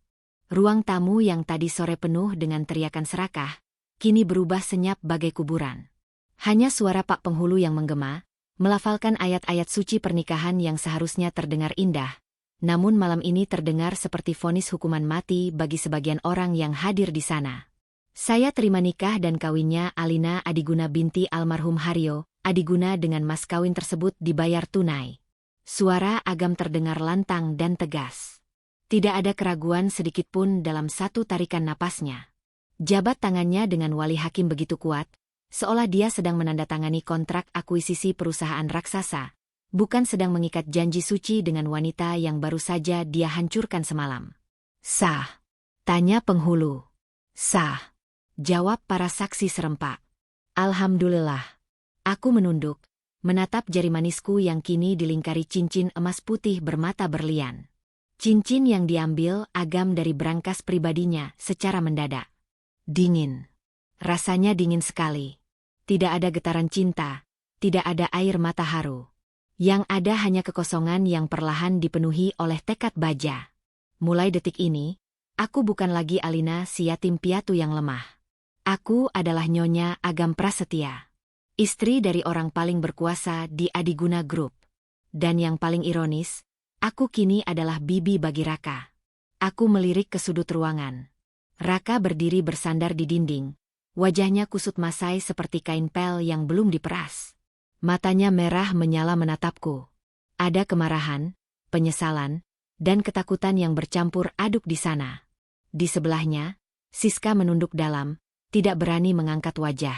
A: Ruang tamu yang tadi sore penuh dengan teriakan serakah, kini berubah senyap bagai kuburan. Hanya suara Pak Penghulu yang menggema, melafalkan ayat-ayat suci pernikahan yang seharusnya terdengar indah, namun malam ini terdengar seperti vonis hukuman mati bagi sebagian orang yang hadir di sana. Saya terima nikah dan kawinnya Alina Adiguna binti almarhum Haryo, Adiguna dengan mas kawin tersebut dibayar tunai. Suara Agam terdengar lantang dan tegas. Tidak ada keraguan sedikitpun dalam satu tarikan napasnya. Jabat tangannya dengan wali hakim begitu kuat, seolah dia sedang menandatangani kontrak akuisisi perusahaan raksasa, bukan sedang mengikat janji suci dengan wanita yang baru saja dia hancurkan semalam. Sah? Tanya penghulu. Sah, jawab para saksi serempak. Alhamdulillah. Aku menunduk, menatap jari manisku yang kini dilingkari cincin emas putih bermata berlian. Cincin yang diambil Agam dari brankas pribadinya secara mendadak. Dingin. Rasanya dingin sekali. Tidak ada getaran cinta, tidak ada air mata haru. Yang ada hanya kekosongan yang perlahan dipenuhi oleh tekad baja. Mulai detik ini, aku bukan lagi Alina si yatim piatu yang lemah. Aku adalah Nyonya Agam Prasetya, istri dari orang paling berkuasa di Adiguna Group. Dan yang paling ironis, aku kini adalah bibi bagi Raka. Aku melirik ke sudut ruangan. Raka berdiri bersandar di dinding. Wajahnya kusut masai seperti kain pel yang belum diperas. Matanya merah menyala menatapku. Ada kemarahan, penyesalan, dan ketakutan yang bercampur aduk di sana. Di sebelahnya, Siska menunduk dalam, tidak berani mengangkat wajah.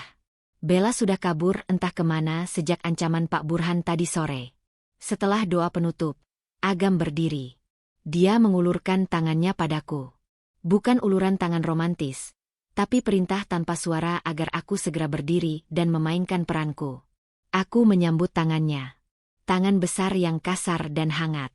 A: Bella sudah kabur entah kemana sejak ancaman Pak Burhan tadi sore. Setelah doa penutup, Agam berdiri. Dia mengulurkan tangannya padaku. Bukan uluran tangan romantis, tapi perintah tanpa suara agar aku segera berdiri dan memainkan peranku. Aku menyambut tangannya. Tangan besar yang kasar dan hangat.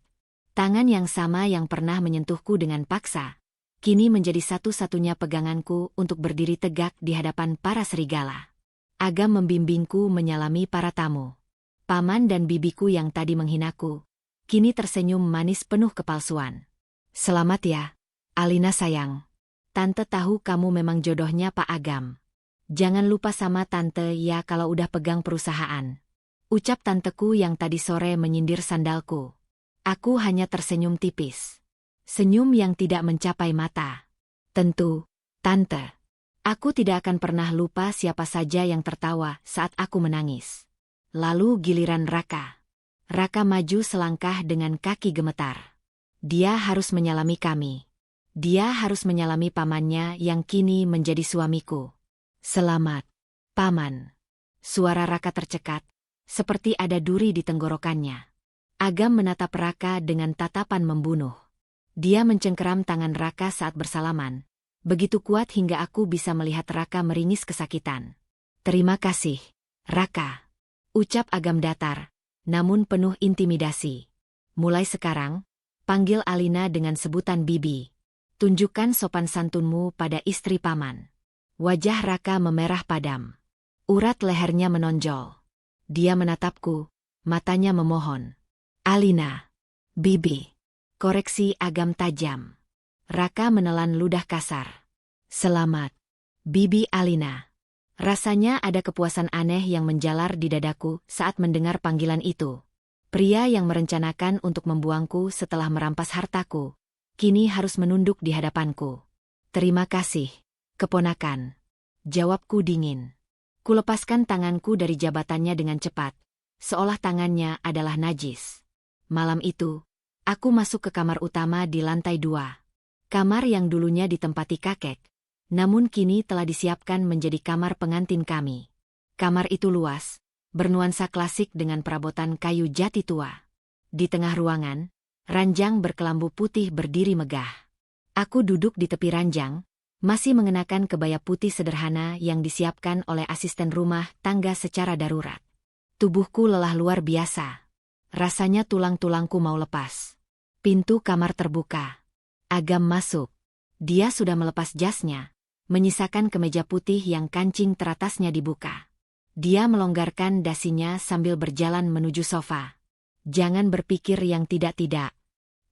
A: Tangan yang sama yang pernah menyentuhku dengan paksa, kini menjadi satu-satunya peganganku untuk berdiri tegak di hadapan para serigala. Agam membimbingku menyalami para tamu. Paman dan bibiku yang tadi menghinaku, kini tersenyum manis penuh kepalsuan. Selamat ya, Alina sayang. Tante tahu kamu memang jodohnya Pak Agam. Jangan lupa sama tante ya kalau udah pegang perusahaan. Ucap tanteku yang tadi sore menyindir sandalku. Aku hanya tersenyum tipis. Senyum yang tidak mencapai mata. Tentu, tante. Aku tidak akan pernah lupa siapa saja yang tertawa saat aku menangis. Lalu giliran Raka. Raka maju selangkah dengan kaki gemetar. Dia harus menyalami kami. Dia harus menyalami pamannya yang kini menjadi suamiku. Selamat, Paman. Suara Raka tercekat, seperti ada duri di tenggorokannya. Agam menatap Raka dengan tatapan membunuh. Dia mencengkeram tangan Raka saat bersalaman, begitu kuat hingga aku bisa melihat Raka meringis kesakitan. Terima kasih, Raka. Ucap Agam datar, namun penuh intimidasi. Mulai sekarang, panggil Alina dengan sebutan Bibi. Tunjukkan sopan santunmu pada istri paman. Wajah Raka memerah padam. Urat lehernya menonjol. Dia menatapku, matanya memohon. Alina. Bibi. Koreksi Agam tajam. Raka menelan ludah kasar. Selamat, Bibi Alina. Rasanya ada kepuasan aneh yang menjalar di dadaku saat mendengar panggilan itu. Pria yang merencanakan untuk membuangku setelah merampas hartaku, kini harus menunduk di hadapanku. Terima kasih, keponakan. Jawabku dingin. Kulepaskan tanganku dari jabatannya dengan cepat, seolah tangannya adalah najis. Malam itu, aku masuk ke kamar utama di lantai 2. Kamar yang dulunya ditempati kakek, namun kini telah disiapkan menjadi kamar pengantin kami. Kamar itu luas, bernuansa klasik dengan perabotan kayu jati tua. Di tengah ruangan, ranjang berkelambu putih berdiri megah. Aku duduk di tepi ranjang, masih mengenakan kebaya putih sederhana yang disiapkan oleh asisten rumah tangga secara darurat. Tubuhku lelah luar biasa. Rasanya tulang-tulangku mau lepas. Pintu kamar terbuka. Agam masuk. Dia sudah melepas jasnya, menyisakan kemeja putih yang kancing teratasnya dibuka. Dia melonggarkan dasinya sambil berjalan menuju sofa. Jangan berpikir yang tidak-tidak.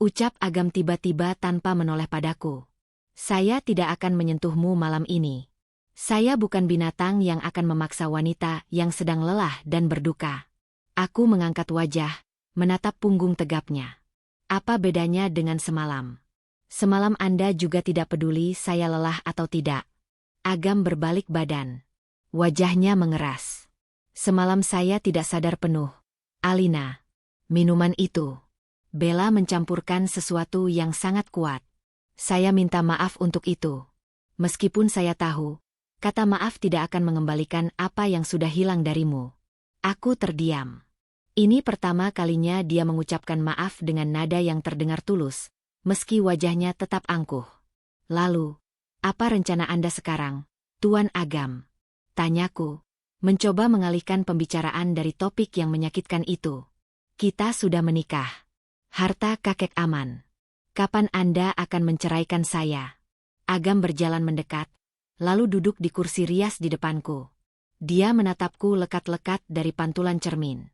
A: Ucap Agam tiba-tiba tanpa menoleh padaku. Saya tidak akan menyentuhmu malam ini. Saya bukan binatang yang akan memaksa wanita yang sedang lelah dan berduka. Aku mengangkat wajah, menatap punggung tegapnya. Apa bedanya dengan semalam? Semalam Anda juga tidak peduli saya lelah atau tidak. Agam berbalik badan. Wajahnya mengeras. Semalam saya tidak sadar penuh. Alina. Minuman itu. Bella mencampurkan sesuatu yang sangat kuat. Saya minta maaf untuk itu. Meskipun saya tahu, kata maaf tidak akan mengembalikan apa yang sudah hilang darimu. Aku terdiam. Ini pertama kalinya dia mengucapkan maaf dengan nada yang terdengar tulus, meski wajahnya tetap angkuh. Lalu, apa rencana Anda sekarang, Tuan Agam? Tanyaku, mencoba mengalihkan pembicaraan dari topik yang menyakitkan itu. Kita sudah menikah. Harta kakek aman. Kapan Anda akan menceraikan saya? Agam berjalan mendekat, lalu duduk di kursi rias di depanku. Dia menatapku lekat-lekat dari pantulan cermin.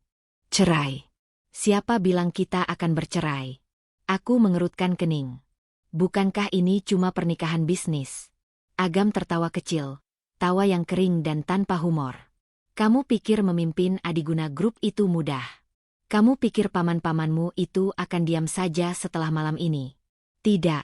A: Cerai. Siapa bilang kita akan bercerai? Aku mengerutkan kening. Bukankah ini cuma pernikahan bisnis? Agam tertawa kecil, tawa yang kering dan tanpa humor. Kamu pikir memimpin Adiguna Group itu mudah? Kamu pikir paman-pamanmu itu akan diam saja setelah malam ini? Tidak,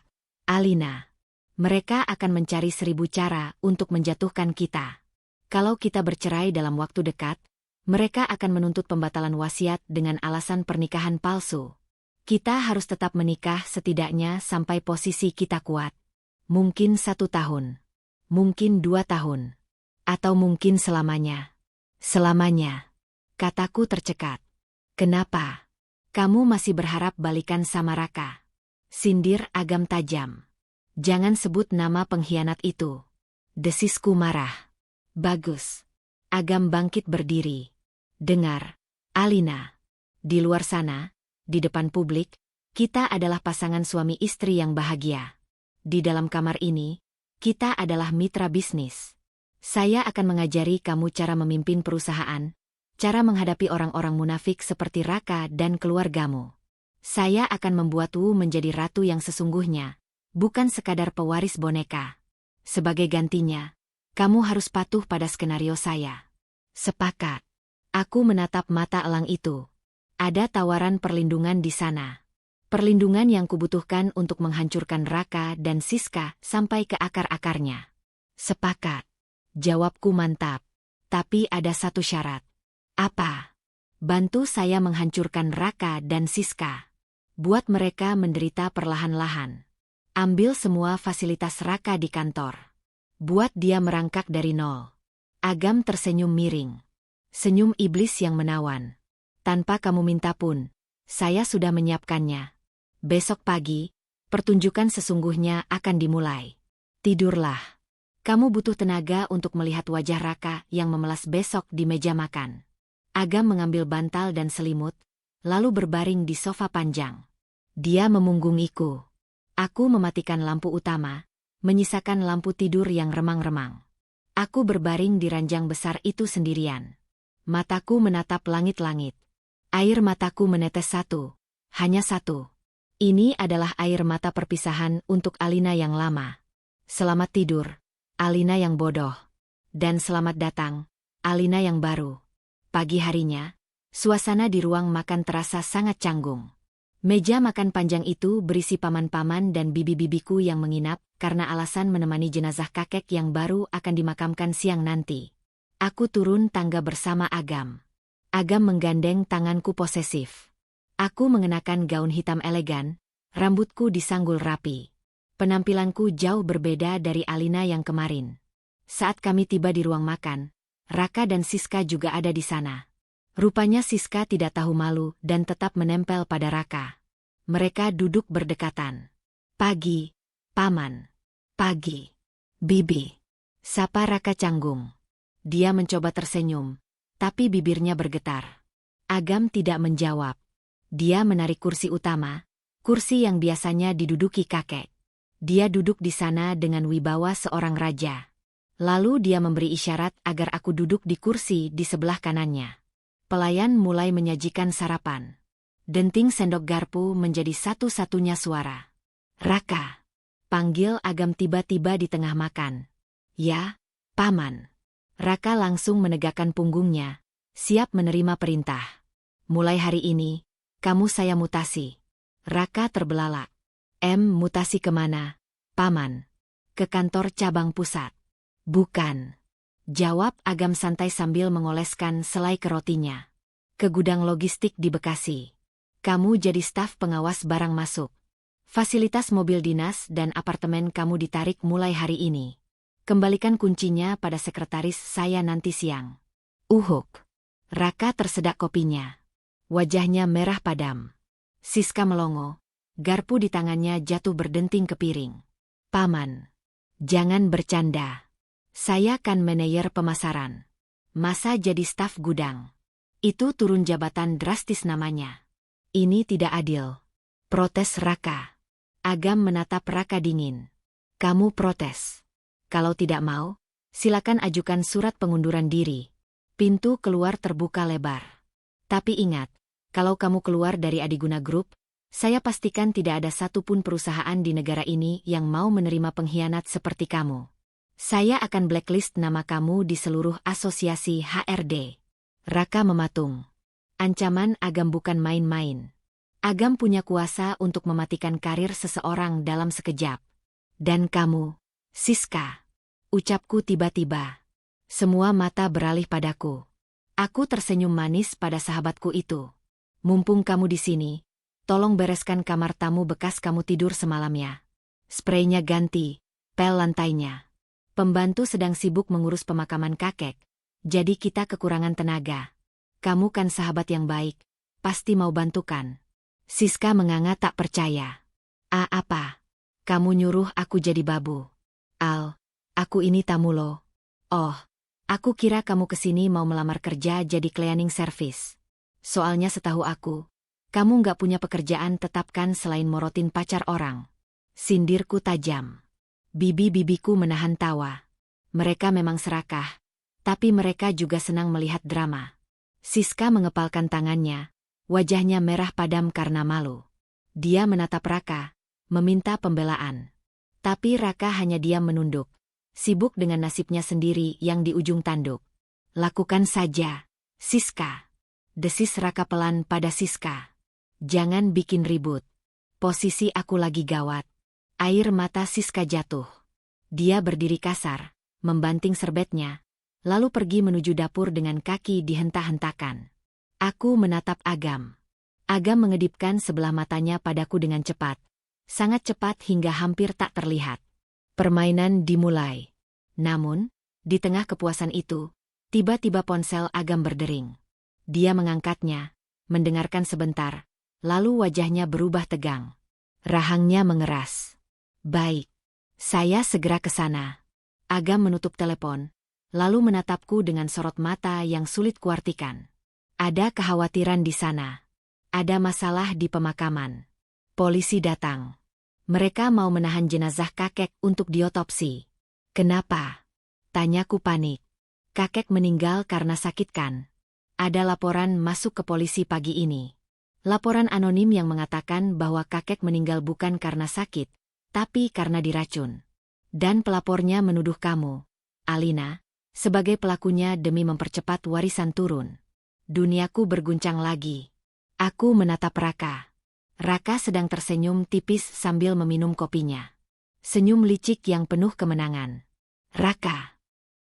A: Alina. Mereka akan mencari 1000 cara untuk menjatuhkan kita. Kalau kita bercerai dalam waktu dekat, mereka akan menuntut pembatalan wasiat dengan alasan pernikahan palsu. Kita harus tetap menikah setidaknya sampai posisi kita kuat. Mungkin 1 tahun. Mungkin 2 tahun. Atau mungkin selamanya. Selamanya. Kataku tercekat. Kenapa? Kamu masih berharap balikan sama Raka? Sindir Agam tajam. Jangan sebut nama pengkhianat itu. Desisku marah. Bagus. Agam bangkit berdiri. Dengar, Alina. Di luar sana, di depan publik, kita adalah pasangan suami istri yang bahagia. Di dalam kamar ini, kita adalah mitra bisnis. Saya akan mengajari kamu cara memimpin perusahaan, cara menghadapi orang-orang munafik seperti Raka dan keluargamu. Saya akan membuatmu menjadi ratu yang sesungguhnya, bukan sekadar pewaris boneka. Sebagai gantinya, kamu harus patuh pada skenario saya. Sepakat. Aku menatap mata elang itu. Ada tawaran perlindungan di sana. Perlindungan yang kubutuhkan untuk menghancurkan Raka dan Siska sampai ke akar-akarnya. Sepakat. Jawabku mantap. Tapi ada satu syarat. Apa? Bantu saya menghancurkan Raka dan Siska. Buat mereka menderita perlahan-lahan. Ambil semua fasilitas Raka di kantor. Buat dia merangkak dari nol. Agam tersenyum miring. Senyum iblis yang menawan. Tanpa kamu minta pun, saya sudah menyiapkannya. Besok pagi, pertunjukan sesungguhnya akan dimulai. Tidurlah. Kamu butuh tenaga untuk melihat wajah Raka yang memelas besok di meja makan. Agam mengambil bantal dan selimut, lalu berbaring di sofa panjang. Dia memunggungiku. Aku mematikan lampu utama, menyisakan lampu tidur yang remang-remang. Aku berbaring di ranjang besar itu sendirian. Mataku menatap langit-langit. Air mataku menetes satu, hanya satu. Ini adalah air mata perpisahan untuk Alina yang lama. Selamat tidur, Alina yang bodoh. Dan selamat datang, Alina yang baru. Pagi harinya, suasana di ruang makan terasa sangat canggung. Meja makan panjang itu berisi paman-paman dan bibi-bibiku yang menginap karena alasan menemani jenazah kakek yang baru akan dimakamkan siang nanti. Aku turun tangga bersama Agam. Agam menggandeng tanganku posesif. Aku mengenakan gaun hitam elegan, rambutku disanggul rapi. Penampilanku jauh berbeda dari Alina yang kemarin. Saat kami tiba di ruang makan, Raka dan Siska juga ada di sana. Rupanya Siska tidak tahu malu dan tetap menempel pada Raka. Mereka duduk berdekatan. Pagi, Paman. Pagi, Bibi. Sapa Raka canggung. Dia mencoba tersenyum, tapi bibirnya bergetar. Agam tidak menjawab. Dia menarik kursi utama, kursi yang biasanya diduduki kakek. Dia duduk di sana dengan wibawa seorang raja. Lalu dia memberi isyarat agar aku duduk di kursi di sebelah kanannya. Pelayan mulai menyajikan sarapan. Denting sendok garpu menjadi satu-satunya suara. Raka. Panggil Agam tiba-tiba di tengah makan. Ya, Paman. Raka langsung menegakkan punggungnya, siap menerima perintah. Mulai hari ini, kamu saya mutasi. Raka terbelalak. Mutasi kemana, Paman? Ke kantor cabang pusat. Bukan. Jawab Agam santai sambil mengoleskan selai ke rotinya. Ke gudang logistik di Bekasi. Kamu jadi staf pengawas barang masuk. Fasilitas mobil dinas dan apartemen kamu ditarik mulai hari ini. Kembalikan kuncinya pada sekretaris saya nanti siang. Uhuk. Raka tersedak kopinya. Wajahnya merah padam. Siska melongo. Garpu di tangannya jatuh berdenting ke piring. Paman. Jangan bercanda. Saya kan manajer pemasaran. Masa jadi staf gudang? Itu turun jabatan drastis namanya. Ini tidak adil. Protes Raka. Agam menatap Raka dingin. Kamu protes. Kalau tidak mau, silakan ajukan surat pengunduran diri. Pintu keluar terbuka lebar. Tapi ingat, kalau kamu keluar dari Adiguna Group, saya pastikan tidak ada satupun perusahaan di negara ini yang mau menerima pengkhianat seperti kamu. Saya akan blacklist nama kamu di seluruh asosiasi HRD. Raka mematung. Ancaman Agam bukan main-main. Agam punya kuasa untuk mematikan karir seseorang dalam sekejap. Dan kamu, Siska. Ucapku tiba-tiba. Semua mata beralih padaku. Aku tersenyum manis pada sahabatku itu. Mumpung kamu di sini, tolong bereskan kamar tamu bekas kamu tidur semalamnya. Spraynya ganti, pel lantainya. Pembantu sedang sibuk mengurus pemakaman kakek, jadi kita kekurangan tenaga. Kamu kan sahabat yang baik, pasti mau bantukan. Siska menganga tak percaya. Apa? Kamu nyuruh aku jadi babu? Al, aku ini tamu lo. Oh, aku kira kamu kesini mau melamar kerja jadi cleaning service. Soalnya setahu aku, kamu nggak punya pekerjaan tetap kan selain morotin pacar orang. Sindirku tajam. Bibi-bibiku menahan tawa. Mereka memang serakah, tapi mereka juga senang melihat drama. Siska mengepalkan tangannya, wajahnya merah padam karena malu. Dia menatap Raka, meminta pembelaan. Tapi Raka hanya diam menunduk, sibuk dengan nasibnya sendiri yang di ujung tanduk. Lakukan saja, Siska. Desis Raka pelan pada Siska. Jangan bikin ribut. Posisi aku lagi gawat. Air mata Siska jatuh. Dia berdiri kasar, membanting serbetnya, lalu pergi menuju dapur dengan kaki dihentak-hentakan. Aku menatap Agam. Agam mengedipkan sebelah matanya padaku dengan cepat. Sangat cepat hingga hampir tak terlihat. Permainan dimulai. Namun, di tengah kepuasan itu, tiba-tiba ponsel Agam berdering. Dia mengangkatnya, mendengarkan sebentar, lalu wajahnya berubah tegang. Rahangnya mengeras. Baik. Saya segera ke sana. Agam menutup telepon, lalu menatapku dengan sorot mata yang sulit kuartikan. Ada kekhawatiran di sana. Ada masalah di pemakaman. Polisi datang. Mereka mau menahan jenazah kakek untuk diotopsi. Kenapa? Tanyaku panik. Kakek meninggal karena sakit kan? Ada laporan masuk ke polisi pagi ini. Laporan anonim yang mengatakan bahwa kakek meninggal bukan karena sakit, tapi karena diracun. Dan pelapornya menuduh kamu, Alina, sebagai pelakunya demi mempercepat warisan turun. Duniaku berguncang lagi. Aku menatap Raka. Raka sedang tersenyum tipis sambil meminum kopinya. Senyum licik yang penuh kemenangan. Raka.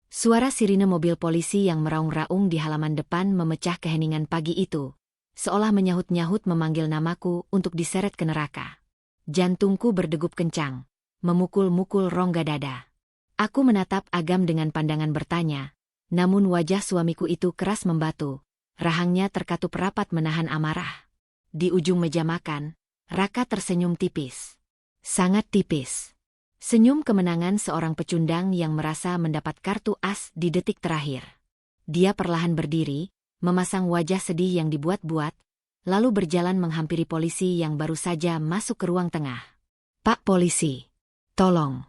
A: Suara sirine mobil polisi yang meraung-raung di halaman depan memecah keheningan pagi itu, seolah menyahut-nyahut memanggil namaku untuk diseret ke neraka. Jantungku berdegup kencang, memukul-mukul rongga dada. Aku menatap Agam dengan pandangan bertanya, namun wajah suamiku itu keras membatu, rahangnya terkatup rapat menahan amarah. Di ujung meja makan, Raka tersenyum tipis. Sangat tipis. Senyum kemenangan seorang pecundang yang merasa mendapat kartu as di detik terakhir. Dia perlahan berdiri, memasang wajah sedih yang dibuat-buat, lalu berjalan menghampiri polisi yang baru saja masuk ke ruang tengah. Pak polisi, tolong,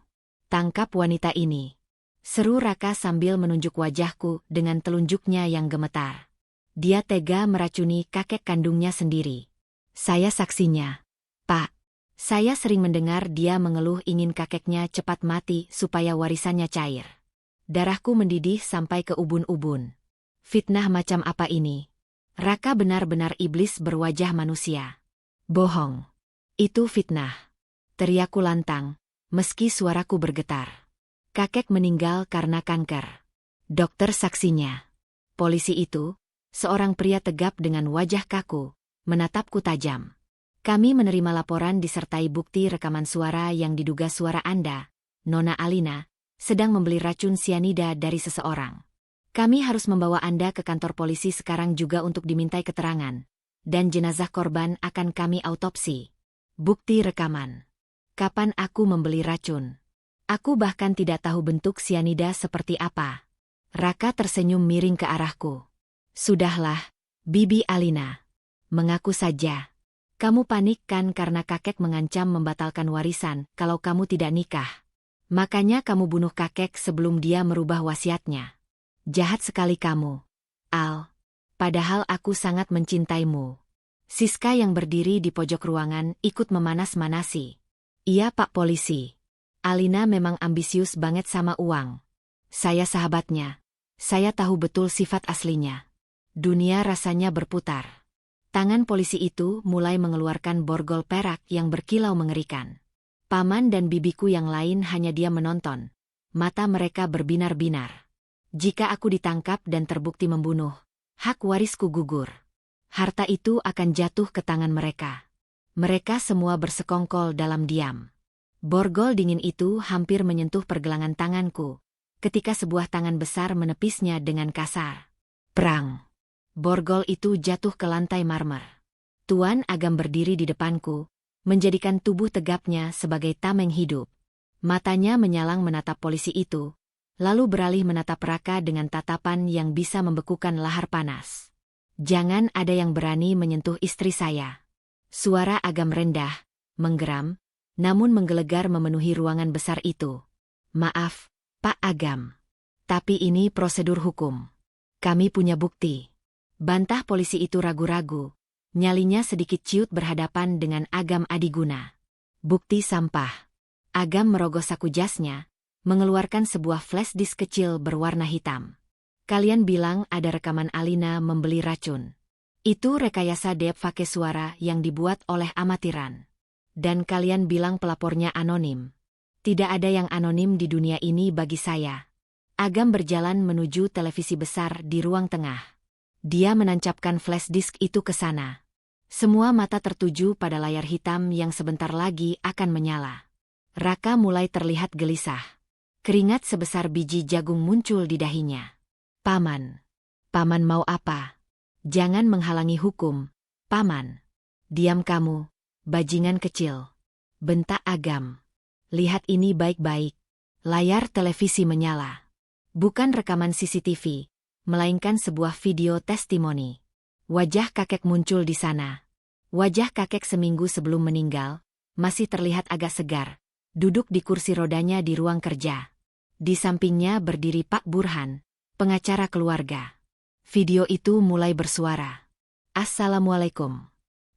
A: tangkap wanita ini. Seru Raka sambil menunjuk wajahku dengan telunjuknya yang gemetar. Dia tega meracuni kakek kandungnya sendiri. Saya saksinya. Pak, saya sering mendengar dia mengeluh ingin kakeknya cepat mati supaya warisannya cair. Darahku mendidih sampai ke ubun-ubun. Fitnah macam apa ini? Raka benar-benar iblis berwajah manusia. Bohong. Itu fitnah. Teriakku lantang, meski suaraku bergetar. Kakek meninggal karena kanker. Dokter saksinya. Polisi itu, seorang pria tegap dengan wajah kaku, menatapku tajam. Kami menerima laporan disertai bukti rekaman suara yang diduga suara Anda, Nona Alina, sedang membeli racun sianida dari seseorang. Kami harus membawa Anda ke kantor polisi sekarang juga untuk dimintai keterangan. Dan jenazah korban akan kami autopsi. Bukti rekaman. Kapan aku membeli racun? Aku bahkan tidak tahu bentuk sianida seperti apa. Raka tersenyum miring ke arahku. Sudahlah, Bibi Alina. Mengaku saja. Kamu panik kan karena kakek mengancam membatalkan warisan kalau kamu tidak nikah. Makanya kamu bunuh kakek sebelum dia merubah wasiatnya. Jahat sekali kamu, Al. Padahal aku sangat mencintaimu. Siska yang berdiri di pojok ruangan ikut memanas-manasi. Iya Pak Polisi. Alina memang ambisius banget sama uang. Saya sahabatnya. Saya tahu betul sifat aslinya. Dunia rasanya berputar. Tangan polisi itu mulai mengeluarkan borgol perak yang berkilau mengerikan. Paman dan bibiku yang lain hanya diam menonton. Mata mereka berbinar-binar. Jika aku ditangkap dan terbukti membunuh, hak warisku gugur. Harta itu akan jatuh ke tangan mereka. Mereka semua bersekongkol dalam diam. Borgol dingin itu hampir menyentuh pergelangan tanganku, ketika sebuah tangan besar menepisnya dengan kasar. Prang! Borgol itu jatuh ke lantai marmer. Tuan Agam berdiri di depanku, menjadikan tubuh tegapnya sebagai tameng hidup. Matanya menyalang menatap polisi itu, lalu beralih menatap Raka dengan tatapan yang bisa membekukan lahar panas. Jangan ada yang berani menyentuh istri saya. Suara Agam rendah, menggeram, namun menggelegar memenuhi ruangan besar itu. Maaf, Pak Agam. Tapi ini prosedur hukum. Kami punya bukti. Bantah polisi itu ragu-ragu. Nyalinya sedikit ciut berhadapan dengan Agam Adiguna. Bukti sampah. Agam merogoh saku jasnya, mengeluarkan sebuah flash disk kecil berwarna hitam. Kalian bilang ada rekaman Alina membeli racun. Itu rekayasa deepfake suara yang dibuat oleh amatiran. Dan kalian bilang pelapornya anonim. Tidak ada yang anonim di dunia ini bagi saya. Agam berjalan menuju televisi besar di ruang tengah. Dia menancapkan flash disk itu ke sana. Semua mata tertuju pada layar hitam yang sebentar lagi akan menyala. Raka mulai terlihat gelisah. Keringat sebesar biji jagung muncul di dahinya. Paman. Paman mau apa? Jangan menghalangi hukum, Paman. Diam kamu, bajingan kecil. Bentak Agam. Lihat ini baik-baik. Layar televisi menyala. Bukan rekaman CCTV, melainkan sebuah video testimoni. Wajah kakek muncul di sana. Wajah kakek seminggu sebelum meninggal, masih terlihat agak segar. Duduk di kursi rodanya di ruang kerja. Di sampingnya berdiri Pak Burhan, pengacara keluarga. Video itu mulai bersuara. Assalamualaikum.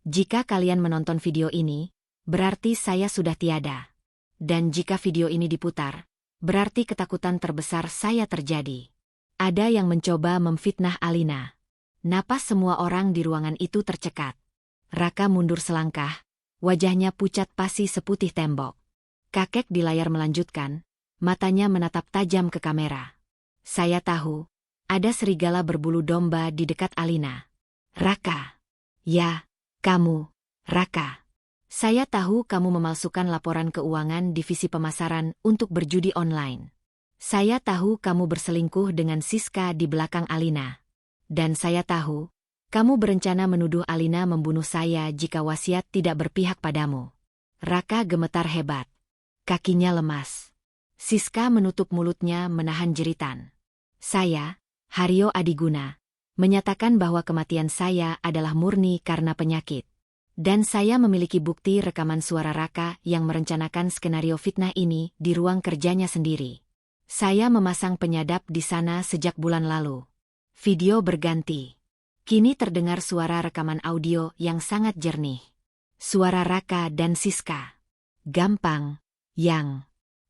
A: Jika kalian menonton video ini, berarti saya sudah tiada. Dan jika video ini diputar, berarti ketakutan terbesar saya terjadi. Ada yang mencoba memfitnah Alina. Napas semua orang di ruangan itu tercekat. Raka mundur selangkah, wajahnya pucat pasi seputih tembok. Kakek di layar melanjutkan, matanya menatap tajam ke kamera. Saya tahu, ada serigala berbulu domba di dekat Alina. Raka. Ya, kamu, Raka. Saya tahu kamu memalsukan laporan keuangan divisi pemasaran untuk berjudi online. Saya tahu kamu berselingkuh dengan Siska di belakang Alina. Dan saya tahu, kamu berencana menuduh Alina membunuh saya jika wasiat tidak berpihak padamu. Raka gemetar hebat. Kakinya lemas. Siska menutup mulutnya menahan jeritan. Saya, Haryo Adiguna, menyatakan bahwa kematian saya adalah murni karena penyakit. Dan saya memiliki bukti rekaman suara Raka yang merencanakan skenario fitnah ini di ruang kerjanya sendiri. Saya memasang penyadap di sana sejak bulan lalu. Video berganti. Kini terdengar suara rekaman audio yang sangat jernih. Suara Raka dan Siska. Gampang.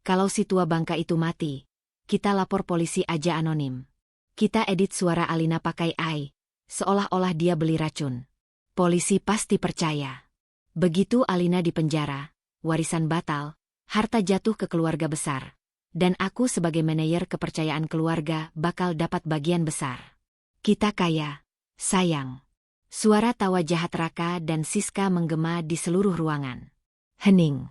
A: Kalau si tua bangka itu mati, kita lapor polisi aja anonim. Kita edit suara Alina pakai AI, seolah-olah dia beli racun. Polisi pasti percaya. Begitu Alina dipenjara, warisan batal, harta jatuh ke keluarga besar. Dan aku sebagai manajer kepercayaan keluarga bakal dapat bagian besar. Kita kaya, sayang. Suara tawa jahat Raka dan Siska menggema di seluruh ruangan. Hening.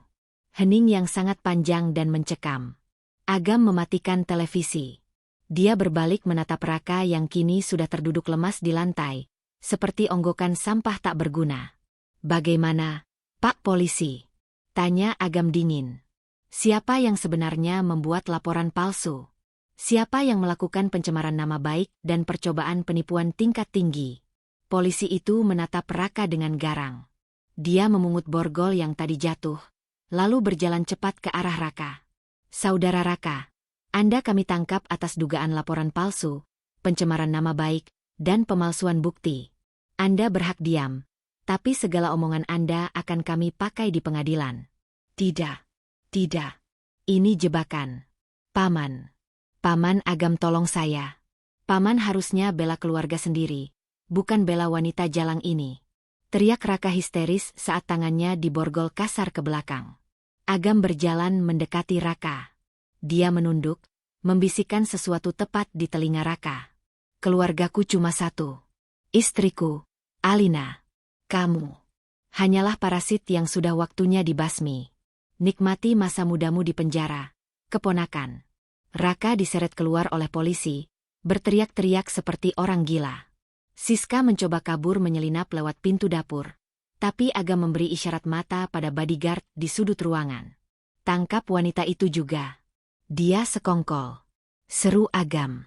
A: Hening yang sangat panjang dan mencekam. Agam mematikan televisi. Dia berbalik menatap Raka yang kini sudah terduduk lemas di lantai, seperti onggokan sampah tak berguna. "Bagaimana, Pak Polisi?" tanya Agam dingin. "Siapa yang sebenarnya membuat laporan palsu? Siapa yang melakukan pencemaran nama baik dan percobaan penipuan tingkat tinggi?" Polisi itu menatap Raka dengan garang. Dia memungut borgol yang tadi jatuh, lalu berjalan cepat ke arah Raka. "Saudara Raka, Anda kami tangkap atas dugaan laporan palsu, pencemaran nama baik, dan pemalsuan bukti. Anda berhak diam, tapi segala omongan Anda akan kami pakai di pengadilan." "Tidak, tidak. Ini jebakan. Paman. Paman Agam, tolong saya. Paman harusnya bela keluarga sendiri, bukan bela wanita jalang ini," teriak Raka histeris saat tangannya diborgol kasar ke belakang. Agam berjalan mendekati Raka. Dia menunduk, membisikkan sesuatu tepat di telinga Raka. "Keluargaku cuma satu. Istriku, Alina. Kamu hanyalah parasit yang sudah waktunya dibasmi. Nikmati masa mudamu di penjara, keponakan." Raka diseret keluar oleh polisi, berteriak-teriak seperti orang gila. Siska mencoba kabur menyelinap lewat pintu dapur, tapi Agam memberi isyarat mata pada bodyguard di sudut ruangan. "Tangkap wanita itu juga. Dia sekongkol," seru Agam.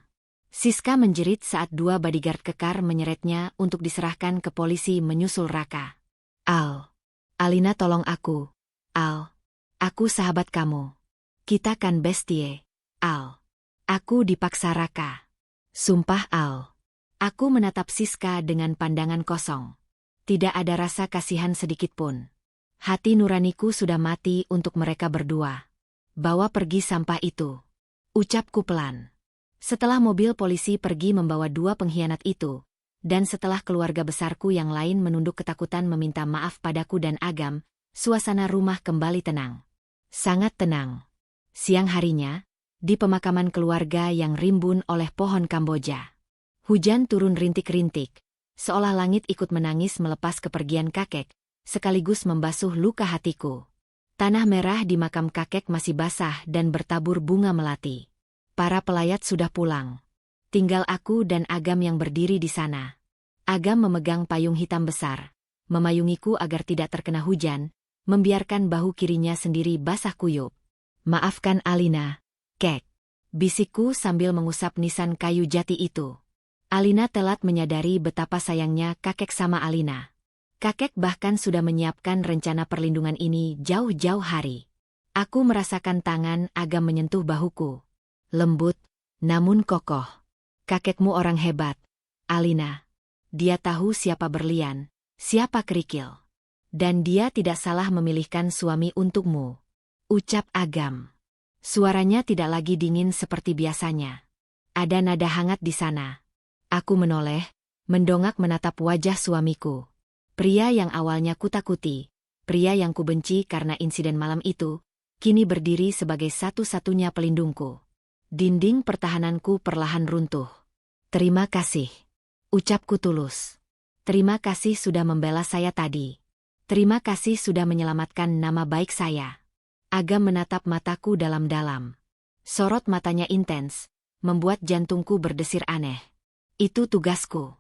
A: Siska menjerit saat dua bodyguard kekar menyeretnya untuk diserahkan ke polisi menyusul Raka. Alina, tolong aku. Aku sahabat kamu. Kita kan bestie. Aku dipaksa Raka. Sumpah Aku menatap Siska dengan pandangan kosong. Tidak ada rasa kasihan sedikitpun. Hati nuraniku sudah mati untuk mereka berdua. "Bawa pergi sampah itu," ucapku pelan. Setelah mobil polisi pergi membawa dua pengkhianat itu, dan setelah keluarga besarku yang lain menunduk ketakutan meminta maaf padaku dan Agam, suasana rumah kembali tenang. Sangat tenang. Siang harinya, di pemakaman keluarga yang rimbun oleh pohon Kamboja. Hujan turun rintik-rintik, seolah langit ikut menangis melepas kepergian kakek, sekaligus membasuh luka hatiku. Tanah merah di makam kakek masih basah dan bertabur bunga melati. Para pelayat sudah pulang. Tinggal aku dan Agam yang berdiri di sana. Agam memegang payung hitam besar, memayungiku agar tidak terkena hujan, membiarkan bahu kirinya sendiri basah kuyup. "Maafkan Alina, Kek," bisikku sambil mengusap nisan kayu jati itu. Alina telat menyadari betapa sayangnya kakek sama Alina. Kakek bahkan sudah menyiapkan rencana perlindungan ini jauh-jauh hari. Aku merasakan tangan Agam menyentuh bahuku. Lembut, namun kokoh. "Kakekmu orang hebat, Alina. Dia tahu siapa berlian, siapa kerikil. Dan dia tidak salah memilihkan suami untukmu," ucap Agam. Suaranya tidak lagi dingin seperti biasanya. Ada nada hangat di sana. Aku menoleh, mendongak menatap wajah suamiku. Pria yang awalnya kutakuti, pria yang kubenci karena insiden malam itu, kini berdiri sebagai satu-satunya pelindungku. Dinding pertahananku perlahan runtuh. "Terima kasih," ucapku tulus. "Terima kasih sudah membela saya tadi. Terima kasih sudah menyelamatkan nama baik saya." Agam menatap mataku dalam-dalam. Sorot matanya intens, membuat jantungku berdesir aneh. "Itu tugasku.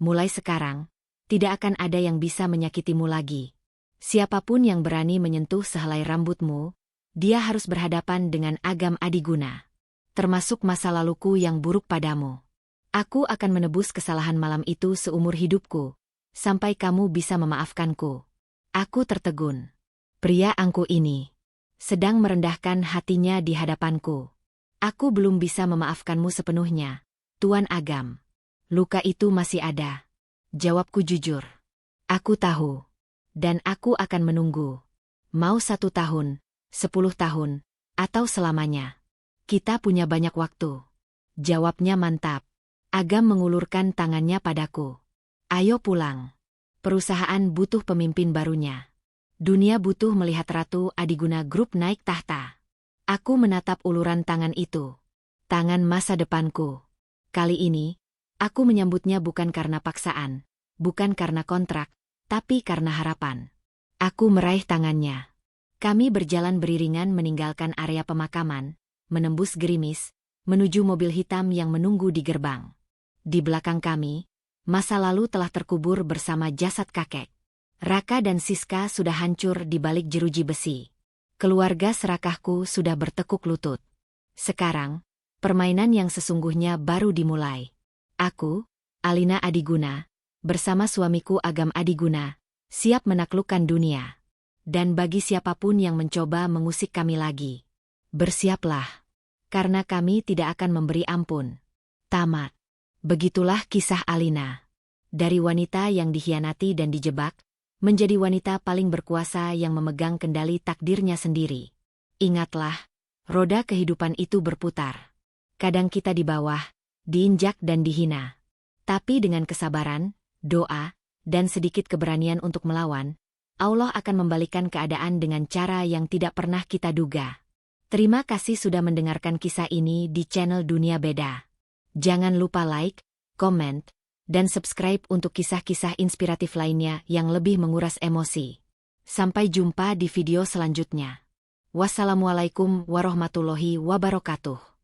A: Mulai sekarang, tidak akan ada yang bisa menyakitimu lagi. Siapapun yang berani menyentuh sehelai rambutmu, dia harus berhadapan dengan Agam Adiguna. Termasuk masa laluku yang buruk padamu. Aku akan menebus kesalahan malam itu seumur hidupku, sampai kamu bisa memaafkanku." Aku tertegun. Pria angkuh ini sedang merendahkan hatinya di hadapanku. "Aku belum bisa memaafkanmu sepenuhnya, Tuan Agam. Luka itu masih ada." Jawabku jujur. "Aku tahu. Dan aku akan menunggu. Mau 1 tahun, 10 tahun, atau selamanya. Kita punya banyak waktu." Jawabnya mantap. Agam mengulurkan tangannya padaku. "Ayo pulang. Perusahaan butuh pemimpin barunya. Dunia butuh melihat Ratu Adiguna Group naik tahta." Aku menatap uluran tangan itu. Tangan masa depanku. Kali ini, aku menyambutnya bukan karena paksaan, bukan karena kontrak, tapi karena harapan. Aku meraih tangannya. Kami berjalan beriringan meninggalkan area pemakaman, menembus gerimis, menuju mobil hitam yang menunggu di gerbang. Di belakang kami, masa lalu telah terkubur bersama jasad kakek. Raka dan Siska sudah hancur di balik jeruji besi. Keluarga serakahku sudah bertekuk lutut. Sekarang, permainan yang sesungguhnya baru dimulai. Aku, Alina Adiguna, bersama suamiku Agam Adiguna, siap menaklukkan dunia. Dan bagi siapapun yang mencoba mengusik kami lagi, bersiaplah, karena kami tidak akan memberi ampun. Tamat. Begitulah kisah Alina. Dari wanita yang dikhianati dan dijebak, menjadi wanita paling berkuasa yang memegang kendali takdirnya sendiri. Ingatlah, roda kehidupan itu berputar. Kadang kita di bawah, diinjak dan dihina. Tapi dengan kesabaran, doa, dan sedikit keberanian untuk melawan, Allah akan membalikan keadaan dengan cara yang tidak pernah kita duga. Terima kasih sudah mendengarkan kisah ini di channel Dunia Beda. Jangan lupa like, komen, dan subscribe untuk kisah-kisah inspiratif lainnya yang lebih menguras emosi. Sampai jumpa di video selanjutnya. Wassalamualaikum warahmatullahi wabarakatuh.